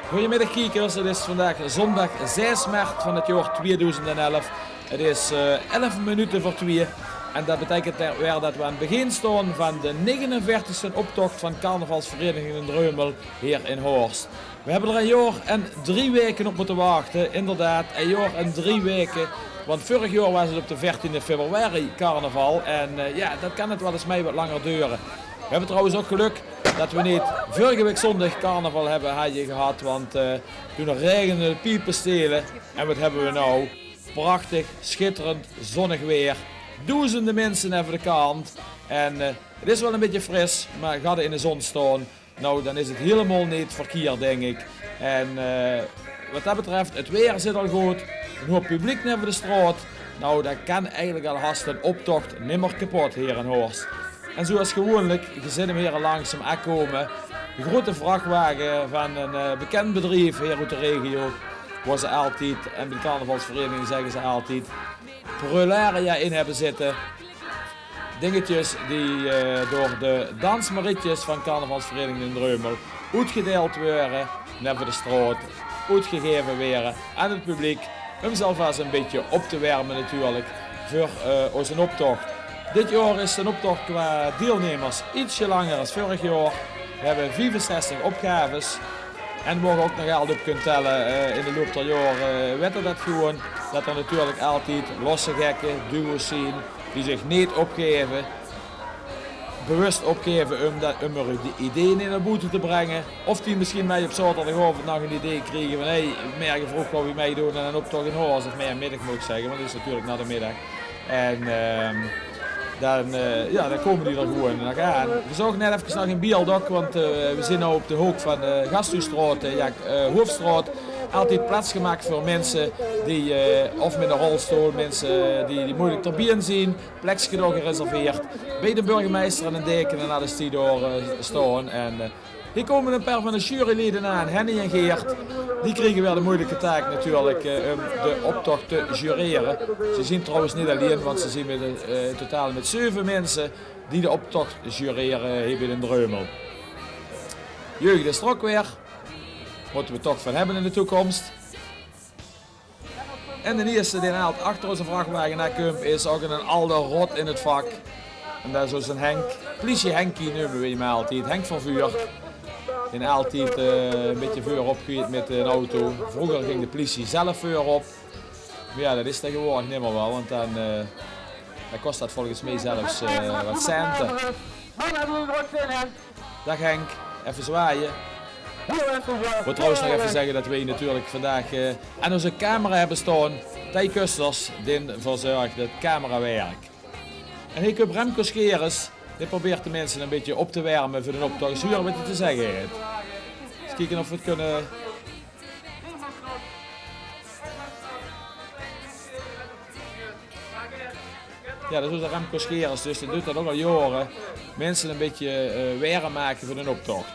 Goedemiddag kijkers, het is vandaag zondag 6 maart van het jaar 2011. Het is 11 minuten voor 2 en dat betekent weer dat we aan het begin staan van de 49e optocht van carnavalsvereniging in Dreumel hier in Horst. We hebben er een jaar en 3 weken op moeten wachten, inderdaad een jaar en 3 weken. Want vorig jaar was het op de 14e februari carnaval en dat kan het wel eens mee wat langer duren. We hebben trouwens ook geluk dat we niet vorige week zondag carnaval hebben gehad, want toen regende de piepen stelen. En wat hebben we nou? Prachtig, schitterend, zonnig weer. Duizenden mensen over de kant. En het is wel een beetje fris, maar gaat in de zon staan. Nou, dan is het helemaal niet verkeerd, denk ik. En wat dat betreft, het weer zit al goed. Een hoop publiek over de straat. Nou, dat kan eigenlijk al haast een optocht nimmer kapot hier in Horst. En zoals gewoonlijk, gezinnen hier langzaam aankomen. De grote vrachtwagen van een bekend bedrijf hier uit de regio. Waar ze altijd, en bij de carnavalsvereniging zeggen ze altijd, prularia in hebben zitten. Dingetjes die door de dansmarietjes van carnavalsvereniging in Dreumel uitgedeeld worden. Naar de straat, uitgegeven werden aan het publiek. Om zelf eens een beetje op te warmen natuurlijk voor onze optocht. Dit jaar is de optocht qua deelnemers ietsje langer dan vorig jaar. We hebben 65 opgaves. En waar je ook nog geld op kunt tellen in de loop der jaren, weet dat gewoon dat er natuurlijk altijd losse gekken, duo's zien die zich niet opgeven. Bewust opgeven om er die ideeën in naar buiten te brengen. Of die misschien mij op zaterdagavond nog een idee kregen van hey, meer gevroegd wat we meedoen aan een optocht in Horst, of meer middag moet ik zeggen, want het is natuurlijk na de middag. En dan komen die er gewoon naar gaan. We zorgen net even nog een bierdok, want we zijn nu op de hoek van de Gasthuisstraat, Hoofdstraat. Altijd plaats gemaakt voor mensen die, of met een rolstoel, mensen die moeilijk ter been zien. Plekje nog gereserveerd. Bij de burgemeester en een deken en alles die door staan. En hier komen een paar van de juryleden aan, Henny en Geert. Die kregen wel de moeilijke taak natuurlijk om de optocht te jureren. Ze zien trouwens niet alleen, want ze zien totaal met 7 mensen die de optocht jureren hebben in Dreumel. Jeugd is er ook weer. Moeten we toch van hebben in de toekomst. En de eerste die haalt achter onze vrachtwagen naar komt is ook een alde rot in het vak. En dat is dus een Henk, politie Henkie noemen we hem altijd, Henk van Vuur. Die altijd een beetje vuur opgeet met een auto. Vroeger ging de politie zelf vuur op. Maar ja, dat is tegenwoordig niet meer wel, want dan kost dat volgens mij zelfs wat centen. Dag Henk, even zwaaien. Ik wil trouwens nog even zeggen dat wij natuurlijk vandaag aan onze camera hebben staan. Tij Kusters, die verzorgt het camerawerk. En hier komt Remco Scheres. Die probeert de mensen een beetje op te warmen voor de optocht. Zuur wat je te zeggen heeft. Eens kijken of we het kunnen. Ja, dat is onze Remco Scheres, dus die doet dat ook al jaren. Mensen een beetje warm maken voor de optocht.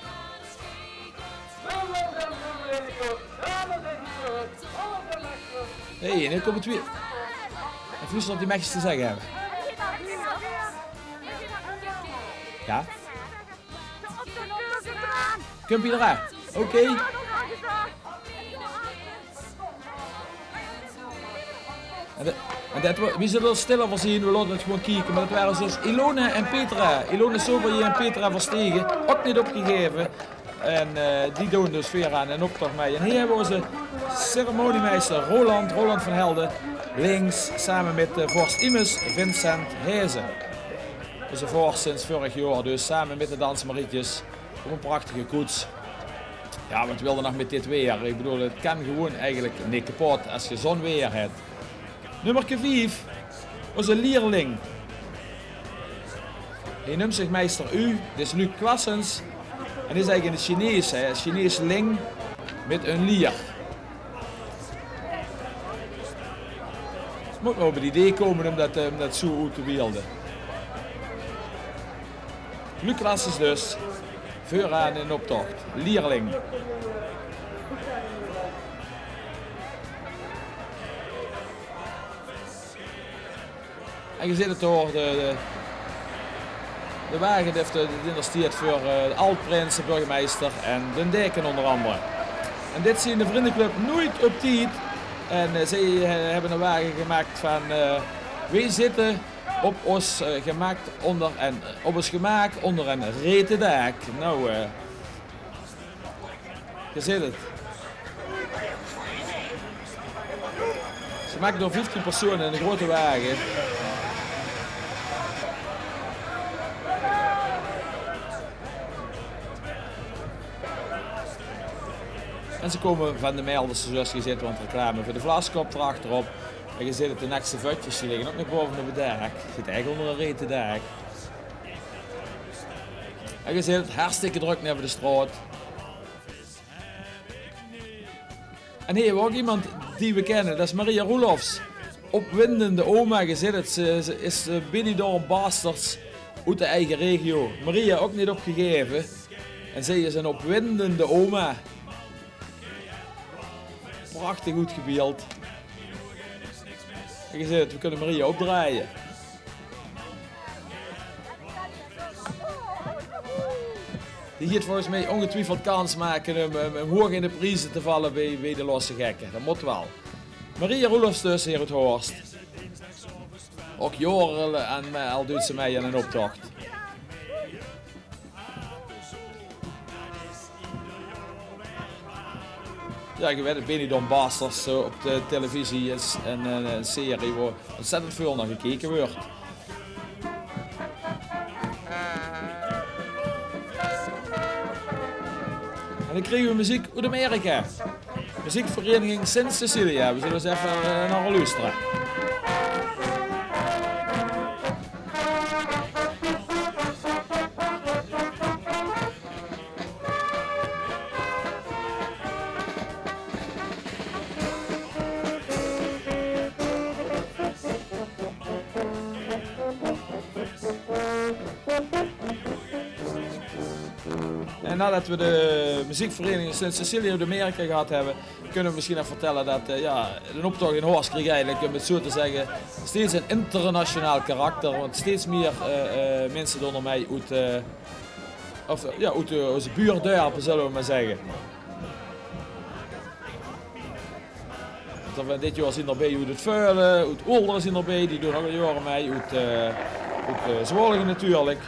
Hé, en nu komen het weer. Even luisteren wat die meisjes te zeggen hebben. Ja? Komt je eraan? Oké. We zullen er stiller voor zien, we laten het gewoon kijken. Maar dat waren dus Ilona en Petra. Ilona Soberje en Petra Verstegen. Ook niet opgegeven. En die doen dus weer aan een optocht mee. En hier hebben we onze ceremoniemeester Roland van Helden. Links samen met vorst Imes Vincent Hezen. Onze vorst sinds vorig jaar dus samen met de dansmarietjes. Op een prachtige koets. Ja, wat wilde nog met dit weer? Ik bedoel, het kan gewoon eigenlijk niet kapot als je zo'n weer hebt. Nummer 5. Onze leerling. Hij noemt zich meester U. Dit is Luc Kwassens. En dit is eigenlijk in het Chinees, een Chinees ling met een lier. Het moet maar op het idee komen om dat zo uit te beelden. Luc Kwassens dus, vooraan in optocht, leerling. En je ziet het hoor, de wagen heeft de steert voor de Altprins, de burgemeester en de deken onder andere. En dit zien de vriendenclub nooit op tijd. En zij hebben een wagen gemaakt van wij zitten op ons gemaakt onder een rete dak. Nou, je ziet het. Ze maken door 15 personen in een grote wagen. En ze komen van de melders zoals je ziet, want reclame voor de Vlaskop erachterop. En je ziet het, de nekste vatjes die liggen ook nog boven op het dak. Je zit eigenlijk onder een rete dak. En je ziet het, hartstikke druk naar de straat. En hier hebben we ook iemand die we kennen, dat is Maria Roelofs. Opwindende oma, je ziet het, ze is Benidorm Bastards uit de eigen regio. Maria ook niet opgegeven. En zij is een opwindende oma. Prachtig goed gebeeld. En je ziet het, we kunnen Maria opdraaien. Die gaat volgens mij ongetwijfeld kans maken om hoog in de prijzen te vallen bij de losse gekken. Dat moet wel. Maria Roelofs dus hier uit Horst. Ook jaren en al doet ze mij aan een optocht. Ja, je weet het, Benidorm Bastards op de televisie is een serie waar ontzettend veel naar gekeken wordt. En dan kregen we muziek uit Amerika. Muziekvereniging Sint Cecilia. We zullen eens even naar luisteren. En nadat we de muziekvereniging Sint Cecilia uit Amerika gehad hebben, kunnen we misschien even vertellen dat een optocht in Horst kreeg eigenlijk, om het zo te zeggen, steeds een internationaal karakter. Want steeds meer mensen door mij uit onze buurdorpen, zullen we maar zeggen. Dit jaar zijn erbij uit het Veulen, uit Olderen zijn erbij, die doen ook al jaren mee, uit Zwolle natuurlijk.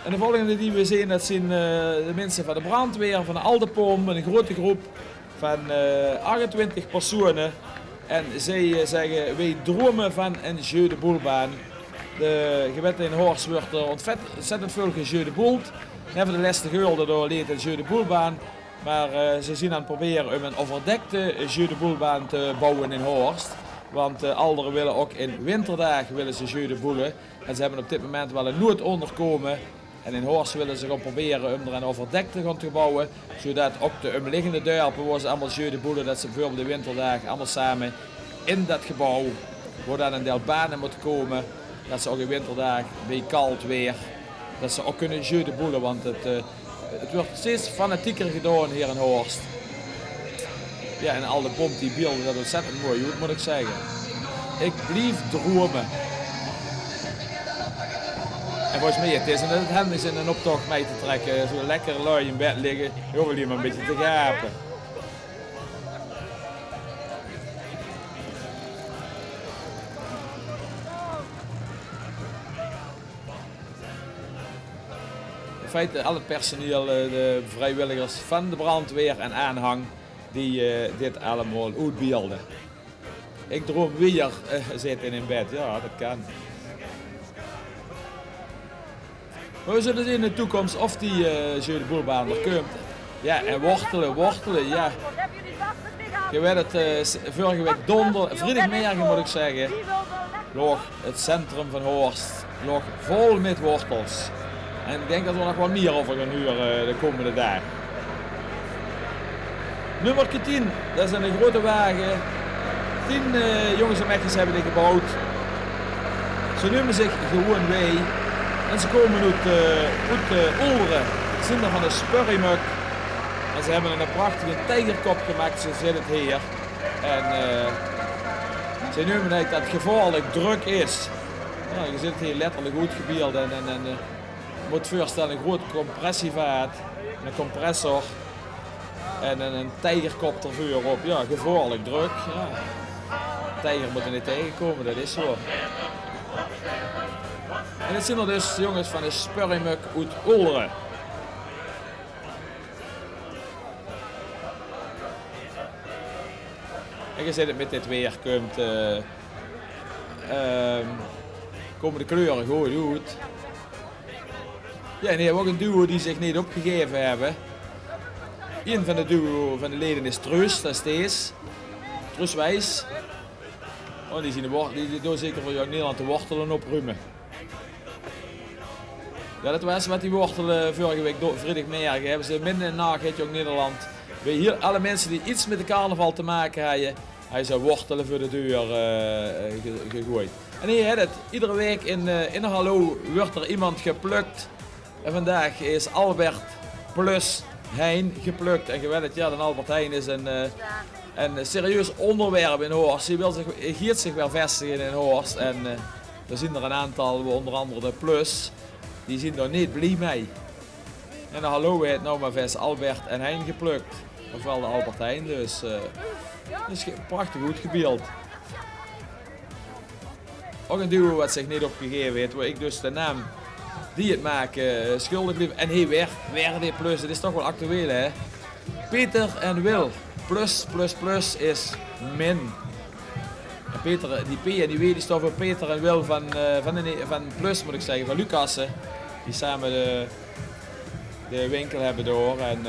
En de volgende die we zien, dat zijn de mensen van de brandweer, van de Aldepom, een grote groep van 28 personen. En zij zeggen, wij dromen van een jeu de boelbaan. De gewette in Horst wordt er ontzettend veel gejeu de boeld. We hebben de laatste gulden door leed een jeu de boelbaan. Maar ze zijn aan het proberen om een overdekte jeu de boelbaan te bouwen in Horst. Want anderen willen ook in winterdagen willen ze jeu de boelen. En ze hebben op dit moment wel een noodonderkomen. En in Horst willen ze gaan proberen om er een overdekte gaan te bouwen. Zodat ook de omliggende dorpen waar ze allemaal jeu de boelen, dat ze bijvoorbeeld de winterdagen allemaal samen in dat gebouw, waar dan een deel banen moet komen. Dat ze ook in winterdagen bij koud weer, dat ze ook kunnen jeu de boelen. Want het wordt steeds fanatieker gedaan hier in Horst. Ja, en al de bom die beelden, dat is ontzettend mooi, hoe moet ik zeggen. Ik blijf dromen. En volgens mij het is en dat het handig is in een optocht mee te trekken, zo lekker lui in bed liggen, je hoeft hier maar een beetje te gapen. In feite al het personeel, de vrijwilligers van de brandweer en aanhang, die dit allemaal uitbeelden. Ik droom weer zitten in bed, ja dat kan. Maar we zullen zien in de toekomst of die jeu de boelbaan er komt. Ja, en wortelen, ja. Je weet het, vorige week vrijdagmorgen moet ik zeggen, lag het centrum van Horst lag vol met wortels. En ik denk dat we nog wat meer over gaan huren de komende dagen. Nummer 10, dat is een grote wagen. 10 jongens en meisjes hebben die gebouwd. Ze noemen zich gewoon wij. En ze komen uit Olderen, zinder van de Spurrimuk. En ze hebben een prachtige tijgerkop gemaakt, zo zit het hier. En ze noemen eigenlijk dat het gevaarlijk druk is. Ja, je zit hier letterlijk goed gebeeld en je moet voorstellen een groot compressievaat, een compressor. En een tijgerkoptervuur op. Ja, gevaarlijk druk. Ja. Tijger moet er niet tegenkomen, dat is zo. En dit zijn er dus jongens van de Spurrimuk uit Ulderen. En je ziet het met dit weer komen de kleuren goed uit. Ja, en je hebt ook een duo die zich niet opgegeven hebben. Een van de duo van de leden is Truus, dat is deze. Truus Wijs. Oh, die doen zeker voor jou Nederland de wortelen opruimen. Ja, dat was wat die wortelen vorige week vrijdag merken. Hebben ze minder nageetje ook Nederland. Bij hier alle mensen die iets met de carnaval te maken hebben, hij zou wortelen voor de deur gegooid. En hier het. Iedere week in de hallo wordt er iemand geplukt. En vandaag is Albert plus Hein geplukt. En geweldig, ja, dan Albert Hein is een serieus onderwerp in Horst. Hij giet zich wel vestigen in Horst. En er zijn er een aantal, onder andere de plus, die zijn er niet blij mee. En de hallo heeft nou maar vast Albert en Hein geplukt. Ofwel de Albert Hein, dus dat is prachtig goed gebeeld. Ook een duo wat zich niet opgegeven heeft, waar ik dus de naam die het maken schuldig bleef. En hij weer die plus, dat is toch wel actueel hè. Peter en Wil, plus is min. En Peter, die P en die W die staan voor Peter en Wil van plus moet ik zeggen, van Lucassen. Die samen de winkel hebben door. En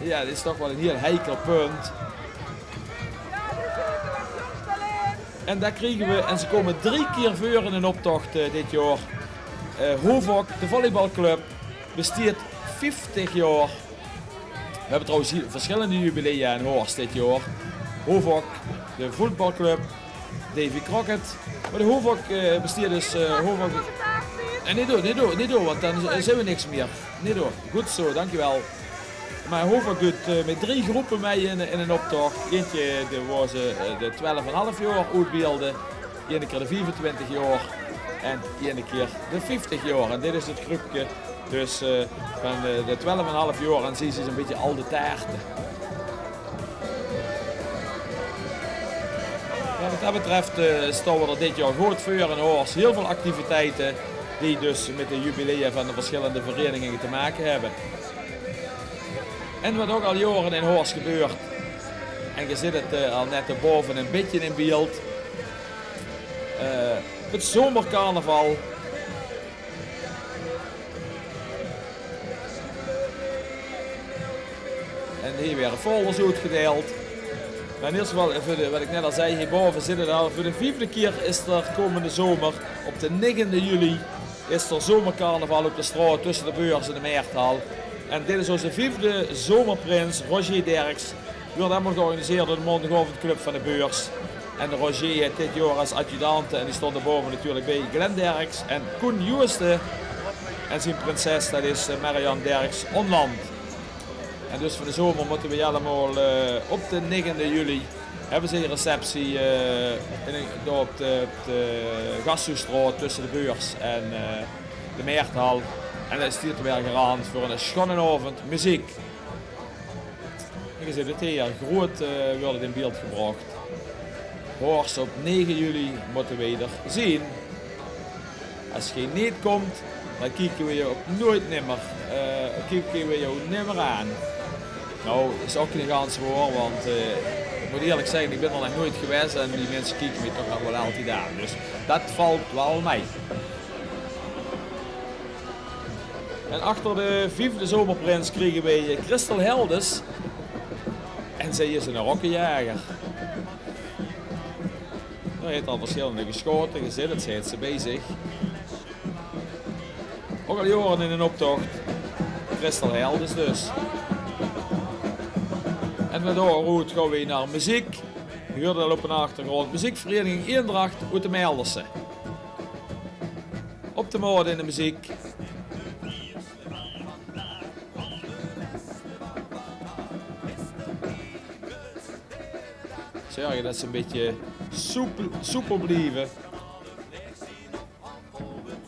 ja, dit is toch wel een heel heikel punt. En daar krijgen we, en ze komen 3 keer voor in een optocht dit jaar. Hoevok, de volleybalclub, bestaat 50 jaar. We hebben trouwens hier verschillende jubilea in Horst dit jaar. Hoevok, de voetbalclub, Davy Crockett. Maar de Hoevok bestaat dus... En niet door, want dan zijn we niks meer. Niet door. Goed zo, dankjewel. Maar Hoevok doet met 3 groepen mee in een optocht. Eentje was de 12,5 jaar uitbeelden. Eén keer de 24 jaar. En één keer de 50 jaar. En dit is het groepje dus van de 12,5 jaar. En zie je een beetje al de taarten. Ja, wat dat betreft staan we er dit jaar goed voor in Horst. Heel veel activiteiten die dus met de jubilea van de verschillende verenigingen te maken hebben. En wat ook al jaren in Horst gebeurt. En je ziet het al net erboven een beetje in beeld. Het zomercarnaval. En hier weer folders uitgedeeld. Maar in ieder geval, wat ik net al zei, hierboven zitten al. Voor de 5e keer is er komende zomer, op de 9e juli, is er zomercarnaval op de straat tussen de beurs en de Meerthal. En dit is onze 5e zomerprins, Roger Derks. Wordt helemaal georganiseerd door de Morgenavondclub van de beurs. En de Roger heeft dit jaar als adjudante en die stond erboven natuurlijk bij Glenn Derks en Koen Joeste. En zijn prinses, dat is Marianne Derks Onland. En dus voor de zomer moeten we allemaal op de 9e juli hebben ze een receptie op de Gasthuisstraat tussen de beurs en de Meerthal. En dat is hier weer geraamd voor een schone avond muziek. En je ziet het hier, groot wordt het in beeld gebracht. Horst op 9 juli moeten we er zien. Als je niet komt, dan kijken we je op nooit nimmer. Kijken we jou nimmer aan. Nou, dat is ook niet ganz waar, want ik moet eerlijk zeggen, ik ben er nog nooit geweest en die mensen kijken me toch nog wel altijd aan. Dus dat valt wel mee. En achter de 5e zomerprins kregen wij Christel Heldes. En zij is een rokkenjager. Hij heeft al verschillende geschoten, gezet, het zit ze bezig. Ook al jaren in een optocht. Christel Heldes dus. En met doorroet gaan we naar muziek. Je hoort al op een achtergrond. Muziekvereniging Eendracht uit de Melderse. Op de moord in de muziek. Zorgen dat ze een beetje soepel blijven.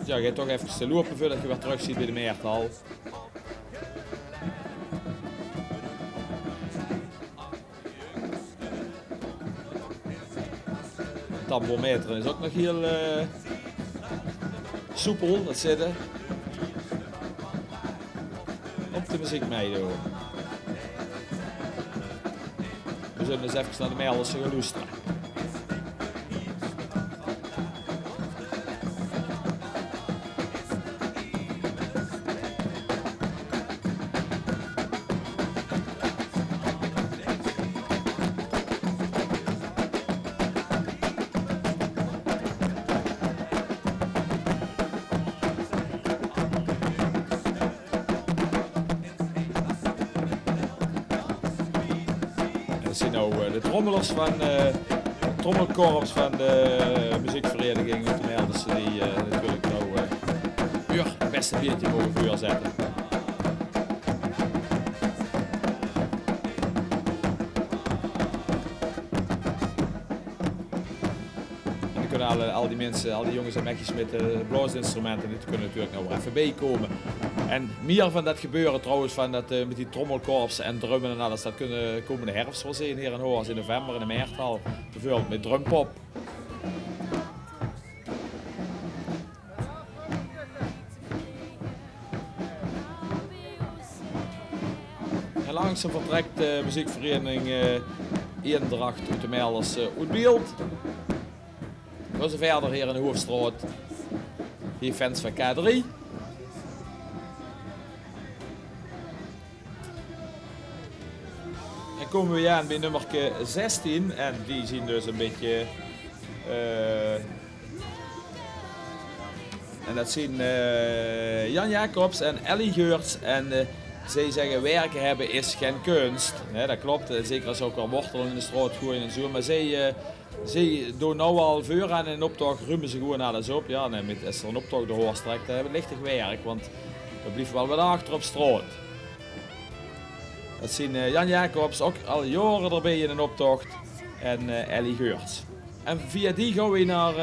Ja, je gaat toch even te lopen voordat je weer terug ziet bij de Meerthal. tambourmeter is ook nog heel soepel, dat zitten. Op de muziek meedoen. We zullen eens even naar de melders gaan luisteren. We zien nou de trommelers van het trommelkorps van de muziekvereniging uit de Melders die natuurlijk nou het beste biertje mogen vuur zetten. En dan kunnen al die mensen, al die jongens en meisjes met blaasinstrumenten, die kunnen natuurlijk nog even bijkomen. En meer van dat gebeuren trouwens, van dat, met die trommelkorps en drummen en alles, dat kunnen komende herfst wel zien hier in Hoorns in november in de Meertal. Bijvoorbeeld met drumpop. En langzaam vertrekt de muziekvereniging Eendracht uit de Melders uit beeld. We zijn verder hier in de Hoofdstraat. Hier fans van K3. Dan komen we aan bij nummer 16 en die zien dus een beetje en dat zien Jan Jacobs en Ellie Geurts en zij zeggen werken hebben is geen kunst. Dat klopt, zeker als ze ook al wortelen in de straat gooien en zo, maar zij doen nou al voor aan een optocht, ruimen ze gewoon alles op. Ja, nee, als er een optocht de Hoorns trekt, dan hebben we lichtig werk, want er blijft wel wat achter op straat. Dat zien Jan Jacobs ook al jaren erbij in een optocht en Ellie Geurts. En via die gaan we naar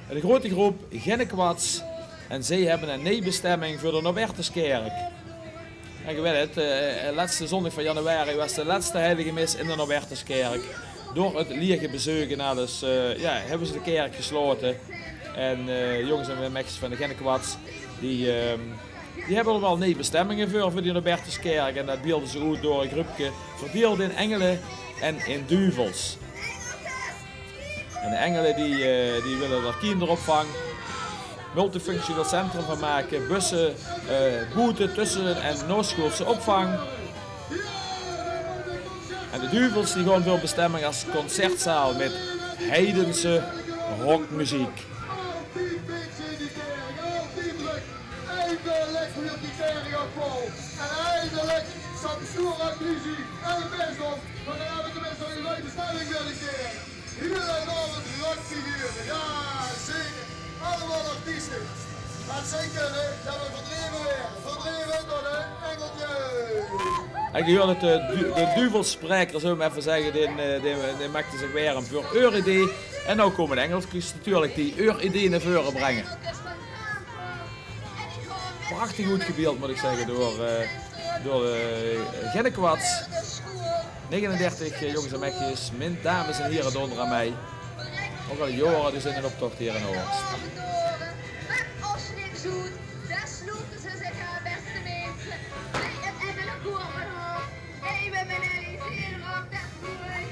de grote groep Gennekwats en zij hebben een nee-bestemming voor de Norbertuskerk. En je weet het, laatste zondag van januari was de laatste heilige mis in de Norbertuskerk. Door het liege bezoeken hebben ze de kerk gesloten. En jongens en meisjes van de Gennekwats die hebben er wel nee-bestemmingen voor die Norbertuskerk. En dat beelden ze uit door een groepje verdeeld in engelen en in duvels. En de engelen die willen er kinderopvang, multifunctioneel centrum van maken, bussen, boeten, tussen- en noodschoolse opvang. En de duvels die gaan veel bestemming als concertzaal met heidense rockmuziek. Eindelijk weer die kerk op vol. En eindelijk staat de stoere crisis en de bisschop. Maar dan hebben we tenminste een leuke stelling willen keren. Hier en al het rockfiguren. Ja, zeker. Allemaal artiesten. Wat zij kunnen, dat we verdreven weer. Verdreven door de engeltjes. Ik hoor het de duvelspreker, zullen we even zeggen, die maakte zich weer een voor idee. En nu komen de engeltjes natuurlijk die idee naar voren brengen. Prachtig goed gebeeld moet ik zeggen door de Gennekwats. 39 jongens en meisjes, min dames en heren onder aan mij. Ook al jaren dus in een optocht hier in Hoorns. Als je niks doet, daar sloegen ze zich aan beste mensen. Bij het engelenkoor van Hoorns. Even met Ellie, hier op de groei.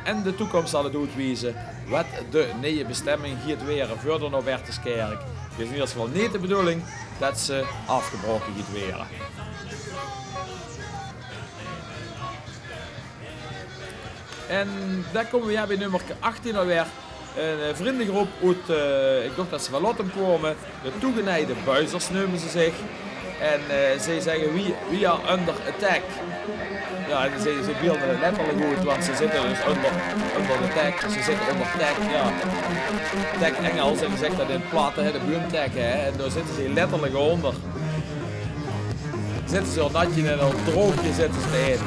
En de toekomst zal het uitwijzen wat de nieuwe bestemming hier weer voor de Norbertuskerk. Het is in ieder geval niet de bedoeling dat ze afgebroken gaat worden. En daar komen we bij nummer 18 alweer. Een vriendengroep uit, ik dacht dat ze van Lottem komen. De toegenijde buizers noemen ze zich. En zij zeggen we are under attack. Ja, en ze beelden het letterlijk goed, want ze zitten dus onder attack. Ze zitten onder tag, ja. Tag Engels, en die zegt dat in het platte, de buurtag, en daar zitten ze letterlijk onder. Zitten ze op natje en op droogje zitten ze te eten.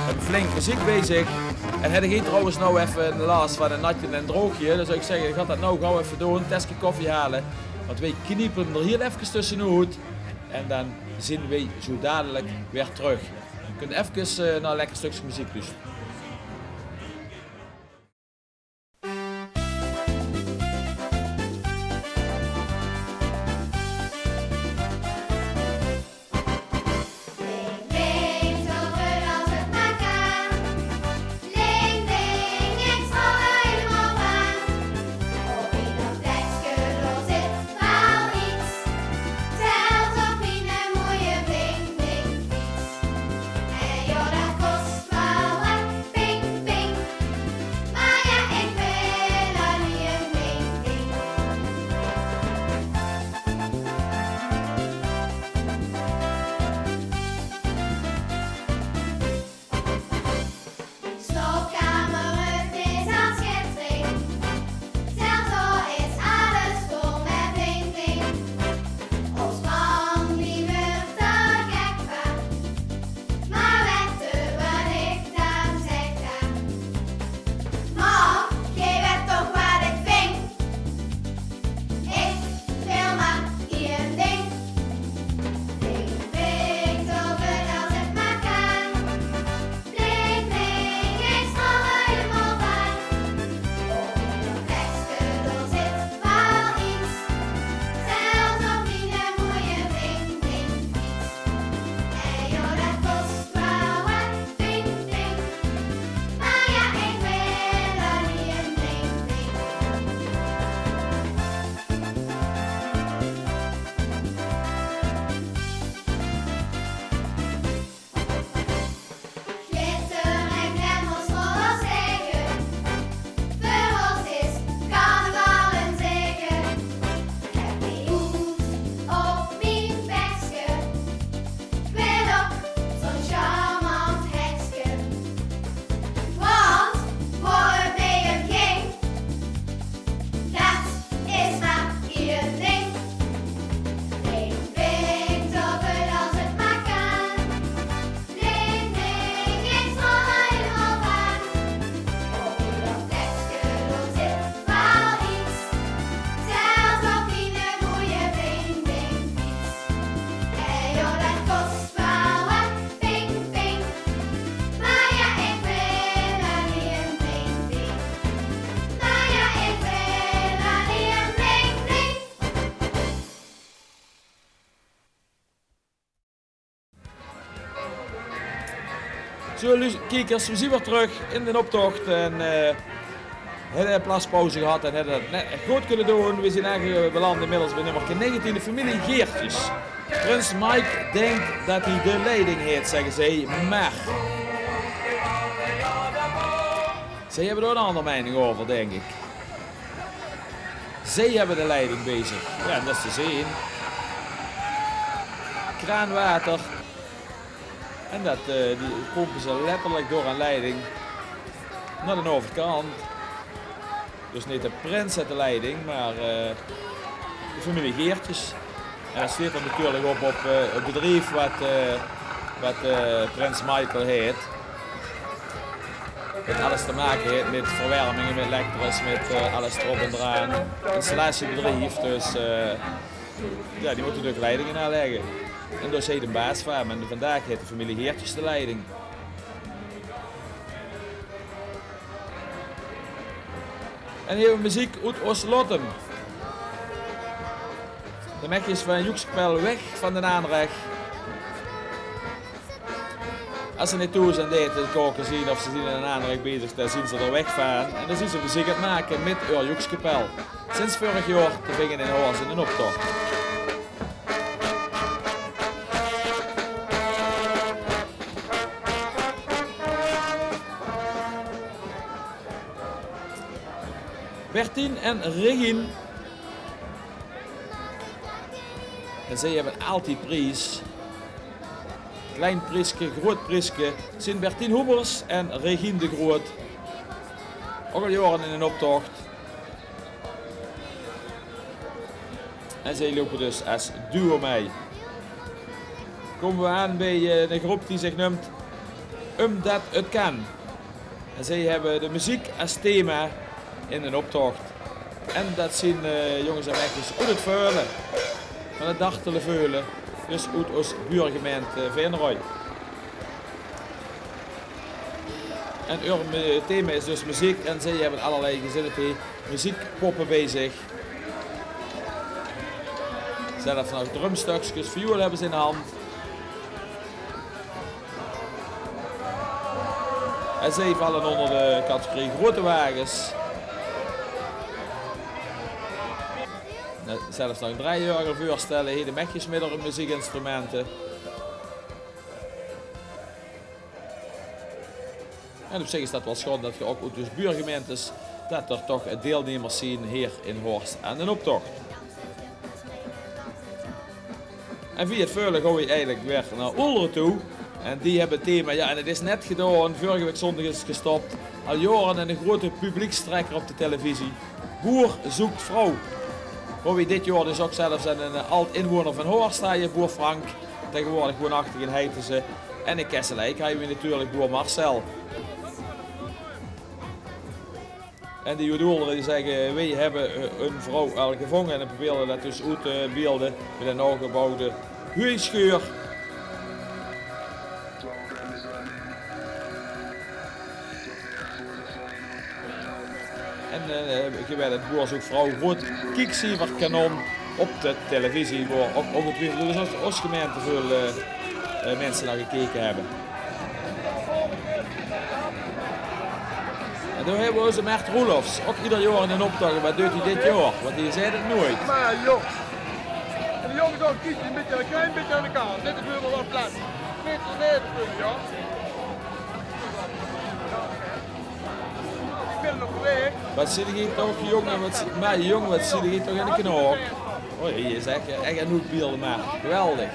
Hebben flink muziek bezig. En heb je trouwens nou even een last van een natje en een droogje, dan zou ik zeggen, je gaat dat nou gauw even doen, een testje koffie halen. Want wij kniepen er hier even tussenuit. En dan zien we zo dadelijk weer terug. Je kunt even naar een lekker stukje muziek luisteren. Zo, kijkers, we zien weer terug in de optocht. En hebben een plaspauze gehad en hebben het net echt goed kunnen doen. We zijn eigenlijk beland inmiddels bij nummer 19, de familie Geertjes. Prins Mike denkt dat hij de leiding heeft, zeggen zij, maar zij hebben er een andere mening over, denk ik. Zij hebben de leiding bezig. Ja, dat is te zien. Kraanwater. En dat, die pompen ze letterlijk door een leiding naar de overkant. Dus niet de prins uit de leiding, maar de familie Geertjes. En dat staat er natuurlijk op het bedrijf wat prins Michael heet. Het alles te maken heeft met verwarmingen, met elektrisch, met alles erop en eraan. Installatiebedrijf, dus ja, die moeten natuurlijk leidingen aanleggen. En dus heet een baas van hem en vandaag heeft de familie Geertjes de leiding. En hier hebben we muziek uit Oslottem. De mekjes van Joekskapel weg van de aanrecht. Als ze niet toe zijn te koken zien of ze zien in een aanrecht bezig, dan zien ze er weg van. En dan zien ze muziek aan het maken met Joekskapel. Sinds vorig jaar te beginnen in Hoors in een optocht. Bertien en Regine. En zij hebben altijd prijs. Klein prijsje, groot prijsje. Zijn Bertien Hoebers en Regine de Groot. Ook al jaren in een optocht. En zij lopen dus als duo mee. Komen we aan bij een groep die zich noemt Omdat het kan. En zij hebben de muziek als thema in een optocht. En dat zien jongens en meisjes uit het Veulen. Van het Dartele Veulen. Dus uit ons buurgemeente Veenrooy. En het thema is dus muziek en zij hebben allerlei gezinnen muziekpoppen bezig. Zelfs nog drumstukjes, viool hebben ze in de hand. En zij vallen onder de categorie grote wagens. Zelfs nog een draaiorgel voorstellen, hele mekjes met hun muziekinstrumenten. En op zich is dat wel schoon dat je ook uit de buurgemeentes dat er toch deelnemers zien hier in Horst aan de optocht. En via het Veulen gaan we eigenlijk weer naar Olderen toe. En die hebben het thema, ja en het is net gedaan, vorige week zondag is het gestopt. Al jaren en een grote publiekstrekker op de televisie. Boer zoekt vrouw. Waar we dit jaar dus ook zelfs een oud-inwoner van Horst staan, boer Frank. Tegenwoordig woonachtig in Heitense. En in Kesselijk hebben we natuurlijk boer Marcel. En die Jodoeleren die zeggen, wij hebben een vrouw al gevangen en proberen dat dus uit te beelden met een nagebouwde huisscheur. En je weet het boer zoekt vrouw groot kijksieverkanon op de televisie waar ook ongetwijfeld dus als gemeente veel mensen naar gekeken hebben. En toen hebben we onze Mert Roelofs, ook ieder jaar in een optocht. Wat doet hij dit jaar? Want hij zei het nooit. Maar joh. En de jongens ook kiezen een klein beetje aan de kant. Dit is weer wel wat plaats. 40 meter, ja. Ik ben nog weg. Wat zit hier toch, jongen? Wat zit hier toch in de knoop? Oh, hier is echt een hoekbeelden maar. Geweldig.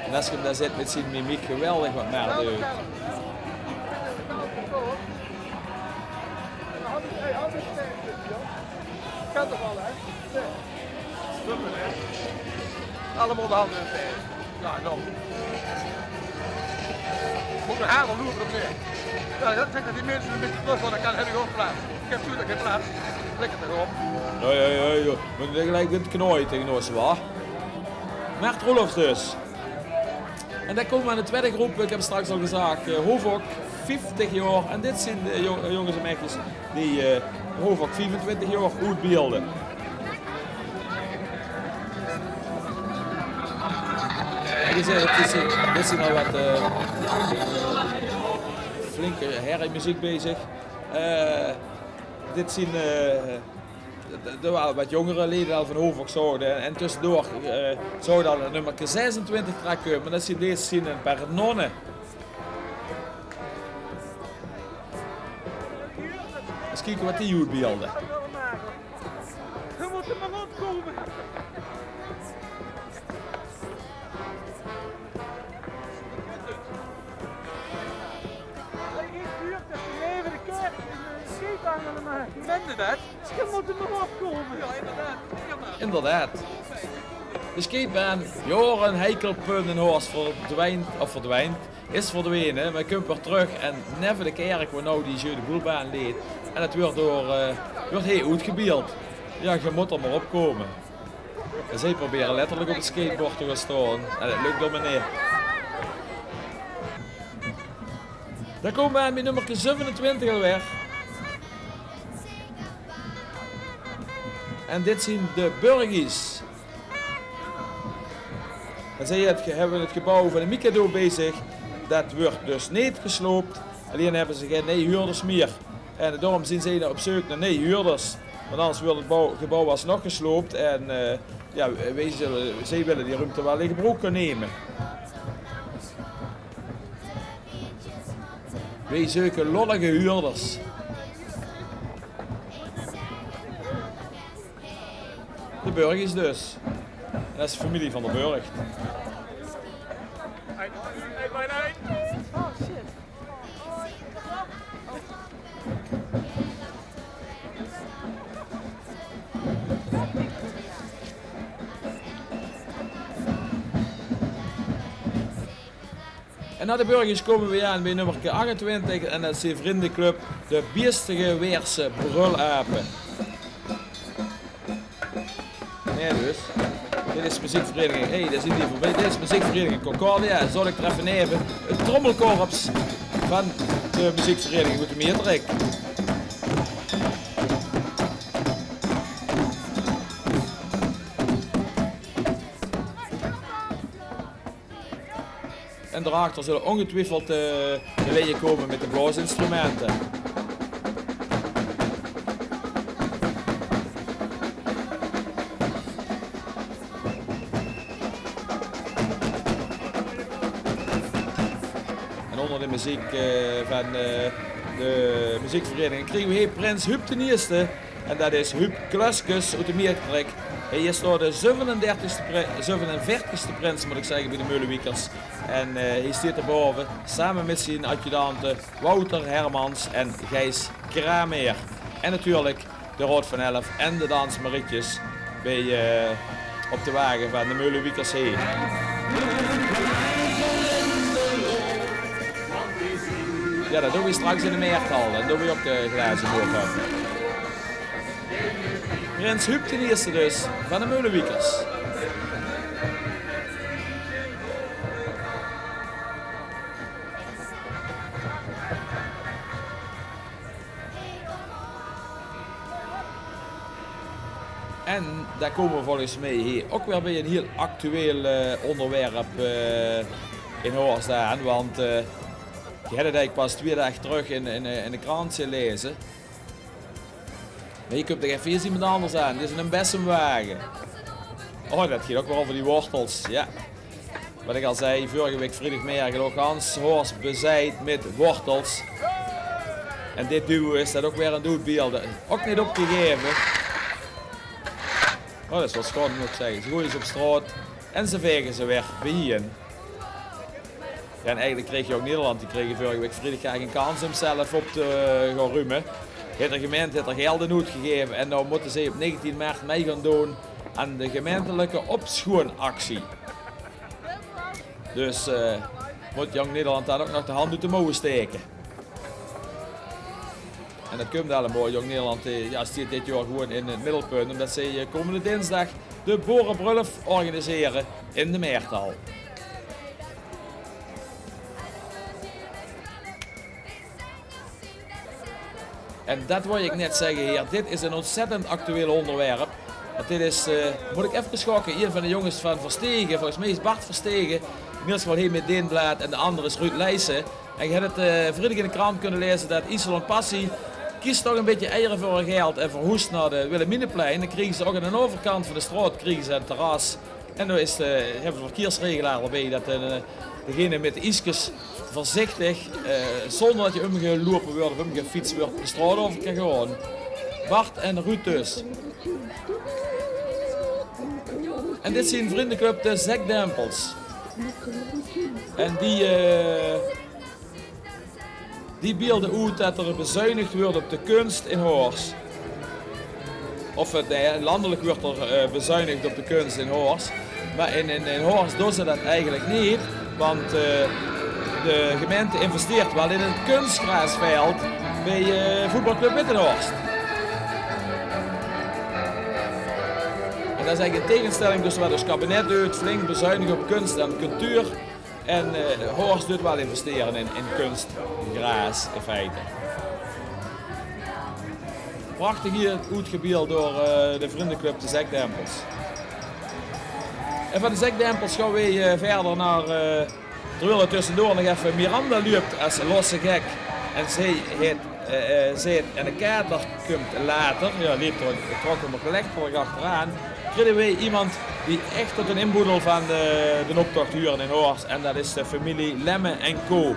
En als je hem daar zit met zijn mimiek, geweldig wat meer doet. Kan toch wel, hè? Stoppen, hè? Allemaal de handen in het been. Ja, dan. Moet een haal loeren op neer. Ja, dat zegt dat die mensen een beetje terug, want dan heb ik ook plaats. Ik heb natuurlijk geen plaats. Lekker erop. Nee, moet je gelijk in het knooi tegen ons, waar? Mert Roelofs dus. En dan komen we aan de tweede groep, ik heb straks al gezegd, Hoevok, 50 jaar. En dit zijn de jongens en meisjes die over 25 jaar oud beelden. En je ziet, dit is al wat flinke herrie-muziek bezig. Dit zien er waren wat jongere leden al van Hoofdok zouden. En tussendoor zou dan nummer 26 trekken, maar dat zien deze zien een paar nonnen. Eens kijken wat die goed beelden. We moeten maar opkomen. Je moet er maar opkomen. Ja, inderdaad. Inderdaad. De skatebaan, jaren heikelpunt in Horst verdwijnt, is verdwenen. Maar komt weer terug en never de kerk waar nou die Jeu de Boelbaan leed. En het wordt heel uitgebeeld. Ja, je moet er maar opkomen. En zij proberen letterlijk op het skateboard te gaan staan. En het lukt door meneer. Dan komen we aan bij nummer 27 alweer. En dit zien de Burgies. En zij hebben het gebouw van de Mikado bezig. Dat wordt dus niet gesloopt. Alleen hebben ze geen huurders meer. En daarom zijn zij op zoek naar huurders. Want anders wordt het gebouw alsnog gesloopt. En ja, zij willen die ruimte wel in gebruik kunnen nemen. Wij zoeken lollige huurders. De Burgies dus. En dat is de familie van de Burg. Oh shit. En na de Burgies komen we aan bij nummer 28 en dat is de vriendenclub de Biestige Weerse Brulapen. Nee dus. Dit is muziekvereniging. Hey, daar zit die voorbij. Dit is muziekvereniging Concordia. Zal ik er even nemen. Het trommelkorps van de muziekvereniging moet meer trek. En daarachter zullen ongetwijfeld de leden komen met de blaasinstrumenten. Onder de muziek van de muziekvereniging kregen we hier Prins Huub ten eerste. En dat is Huub Kluskes uit de Meertrek. Hij is door de 47ste prins moet ik zeggen bij de Meulenwiekers. En hij staat erboven samen met zijn adjudanten Wouter Hermans en Gijs Kramer. En natuurlijk de Rood van Elf en de Dansmarietjes bij, op de wagen van de Meulenwiekers heen. Ja, dat doen we straks in de Meertal. Dan doen we ook de glazen boven. Prins Huub ten eerste dus, van de Meulenwiekers. En daar komen we volgens mij hier ook weer bij een heel actueel onderwerp in Horst aan. Want die hadden ik pas 2 dagen terug in de krant lezen. Maar je kunt er even iemand anders aan. Dit is een bessenwagen. Oh, dat gaat ook wel over die wortels. Ja. Wat ik al zei, vorige week vrijdagmiddag ook Hans Horst bezaaid met wortels. En dit duo is dat ook weer een doodbeeld. Ook niet opgegeven. Oh, dat is wel schoon moet ik zeggen. Ze gooien ze op straat en ze vegen ze weer bij hier. Ja, en eigenlijk kreeg je ook Nederland, die kregen vorige week vrijdag graag een kans om zelf op te gaan ruimen. Het gemeente heeft er gelden uitgegeven en nu moeten ze op 19 maart mee gaan doen aan de gemeentelijke opschoonactie. Dus moet Jong Nederland daar ook nog de hand uit de mouwen steken. En dat komt allemaal. Jong Nederland ja, staat dit jaar gewoon in het middelpunt omdat ze komende dinsdag de Boerenbrulf organiseren in de Meertal. En dat wil ik net zeggen hier. Dit is een ontzettend actueel onderwerp. Want dit is, moet ik even schokken, een van de jongens van Verstegen. Volgens mij is Bart Verstegen. In ieder geval hier met Deenblad en de andere is Ruud Leijsen. En je hebt het vrijdag in de krant kunnen lezen dat Iserlohn Passie kiest toch een beetje eieren voor hun geld en verhoest naar de Wilhelminaplein. Dan kregen ze ook aan de overkant van de straat kregen ze een terras. En dan is hebben we een verkeersregelaar erbij dat degene met de iskes voorzichtig, zonder dat je omgelopen wordt of omgefietst wordt, de straat over kan gewoon. Bart en Ruud dus. En dit is een vriendenclub, de Zekdempels. En die beelden uit dat er bezuinigd wordt op de kunst in Horst. Of landelijk wordt er bezuinigd op de kunst in Horst. Maar in Horst doen ze dat eigenlijk niet. Want de gemeente investeert wel in een kunstgrasveld bij voetbalclub Middenhorst. En dat is eigenlijk een tegenstelling dus waar het kabinet doet, flink bezuinigen op kunst en cultuur. En Horst doet wel investeren in kunst, gras in feite. Prachtig hier het uitgebeeld door de vriendenclub de Zekdempels. En van de Zekdempels gaan we verder naar, terwijl er tussendoor nog even Miranda loopt als losse gek. En zij en de kater komt later, ja, liep er trok hem een collector achteraan. Kregen wij iemand die echt tot een inboedel van de optocht huren in Horst. En dat is de familie Lemme en Co.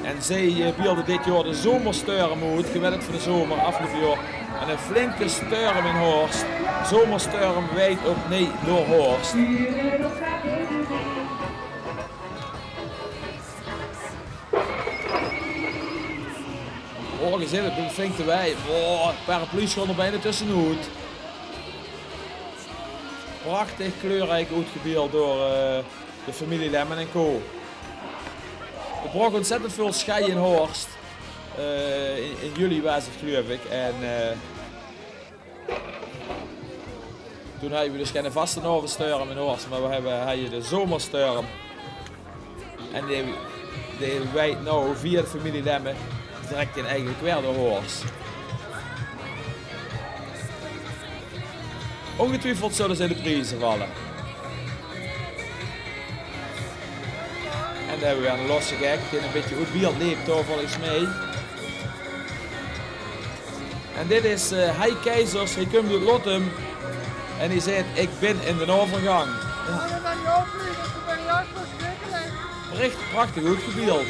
En zij beelden dit jaar de zomersturm uit, geweldig voor de zomer, afgelopen jaar. En een flinke storm in Horst. Zomersturm wijd op nee door Horst. Oh, je ziet het, het flink te wij. Oh, een paraplu schoon er bijna tussenuit. Prachtig kleurrijk uitgebeeld door de familie Lemmen en Co. Er brak ontzettend veel schei in Horst. In juli was het geloof ik. En toen hadden we dus geen vaste oversturm in Horst, maar we hadden de zomersturm. En die wijdt nou via de familie Lemmen direct in eigenlijk weer de Horst. Ongetwijfeld zullen ze in de prijzen vallen. En dan hebben we weer een losse gek die een beetje goed beeld leeft door volgens mij. En dit is Hij Keizers, hij komt uit Lottem. En hij zegt, ik ben in de overgang. Echt prachtig goed gebeeld.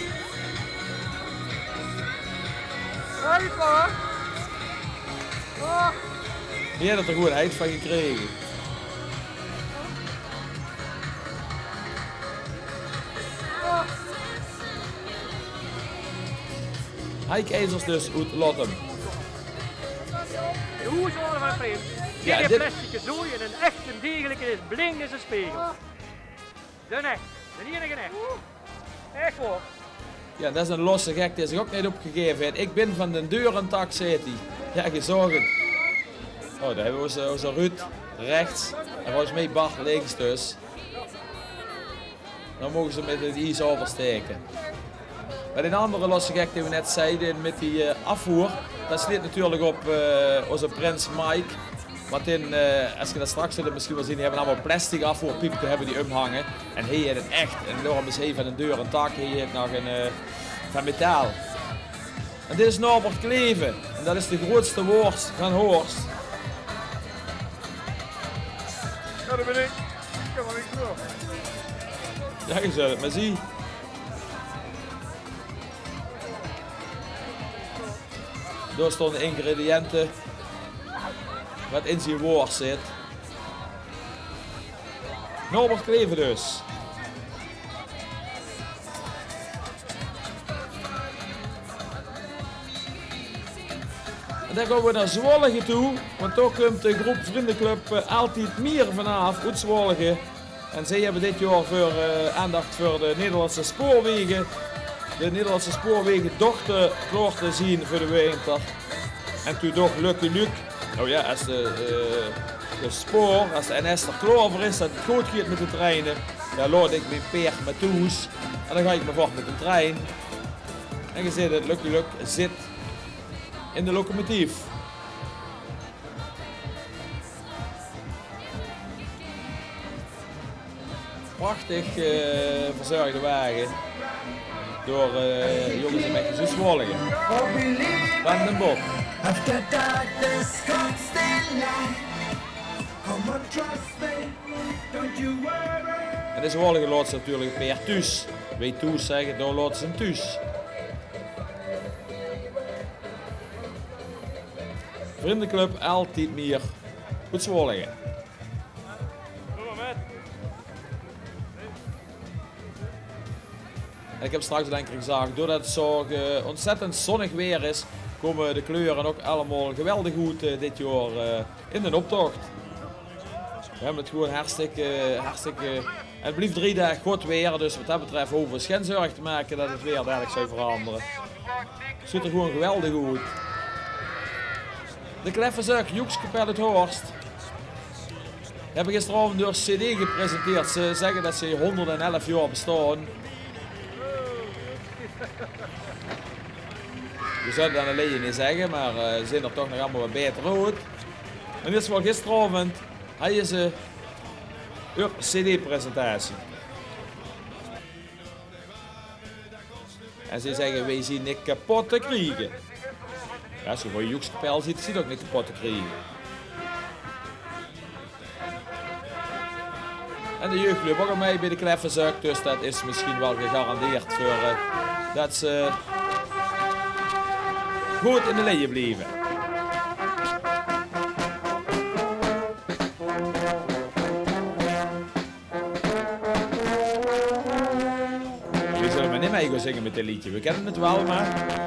Die had er gewoon uit van gekregen. Hij Keizers dus uit Lottem. De hoes worden van vreemd. Ja, Geen dit- plastic zooi en een echt een degelijke is blind is een spiegel. De echt, de enige echt. Echt hoor. Ja, dat is een losse gek die zich ook niet opgegeven heeft. Ik ben van de deurentak, zegt hij. Ja, gezorgd. Oh, daar hebben we onze Ruud rechts. En volgens mij Bart links dus. Dan mogen ze met het ijs oversteken. Maar een andere losse gek die we net zeiden met die afvoer. Dat slaat natuurlijk op onze prins Mike. Want als je dat straks zult misschien wel zien, die hebben allemaal plastic afvoerpiepen hebben die omhangen. En hij heeft het echt een enorme zee van een deur en tak. Hij heeft nog een van metaal. En dit is Norbert Kleven. En dat is de grootste worst van Horst. Ja, dat ben ik. Ik heb maar niks meer. Ja, je zult het maar zien. Daar stonden de ingrediënten. Wat in zijn worst zit. Norbert Kleven dus. En dan gaan we naar Zwolle toe, want daar komt de groep vriendenclub Altijd Meer vanaf uit Zwolle. En zij hebben dit jaar voor aandacht voor de Nederlandse spoorwegen. De Nederlandse spoorwegen dochter klaar te zien voor de winter. En toen toch Lucky Luke. Nou ja, als de spoor, als de NS er klaar voor is, dat het goed gaat met de treinen, dan laat ik mijn peer met toes. En dan ga ik me voort met de trein. En je ziet dat Lucky Luke zit in de locomotief. Prachtig verzorgde wagen door jongens en meisjes uit Zwollingen. Van den Bot. En de Zwollingen laat ze natuurlijk meer thuis. Weet thuis zeggen, dan laten ze hem thuis. Vriendenclub altijd meer goed Zwollingen. En ik heb straks denk ik gezegd, doordat het zo ontzettend zonnig weer is, komen de kleuren ook allemaal geweldig goed dit jaar in de optocht. We hebben het gewoon hartstikke. En het blijft 3 dagen goed weer, dus wat dat betreft hoeven we geen zorg te maken dat het weer dadelijk zou veranderen. Het ziet er gewoon geweldig uit. De Kleffenzak, Joekskapel uit Horst. Hebben gisteravond door CD gepresenteerd. Ze zeggen dat ze 111 jaar bestaan. We zouden dat alleen niet zeggen, maar ze zijn er toch nog allemaal wat beter uit. En dit is wel gisteravond. Hij is een CD-presentatie. En ze zeggen, wij zien niet kapot te krijgen. Ja, als je voor je Joekskapel ziet, is het ook niet kapot te krijgen. En de jeugdclub ook al mee bij de Kleffenzak, dus dat is misschien wel gegarandeerd voor dat ze goed in de leien blijven. We zullen maar niet mee gaan zingen met dit liedje, we kennen het wel, maar...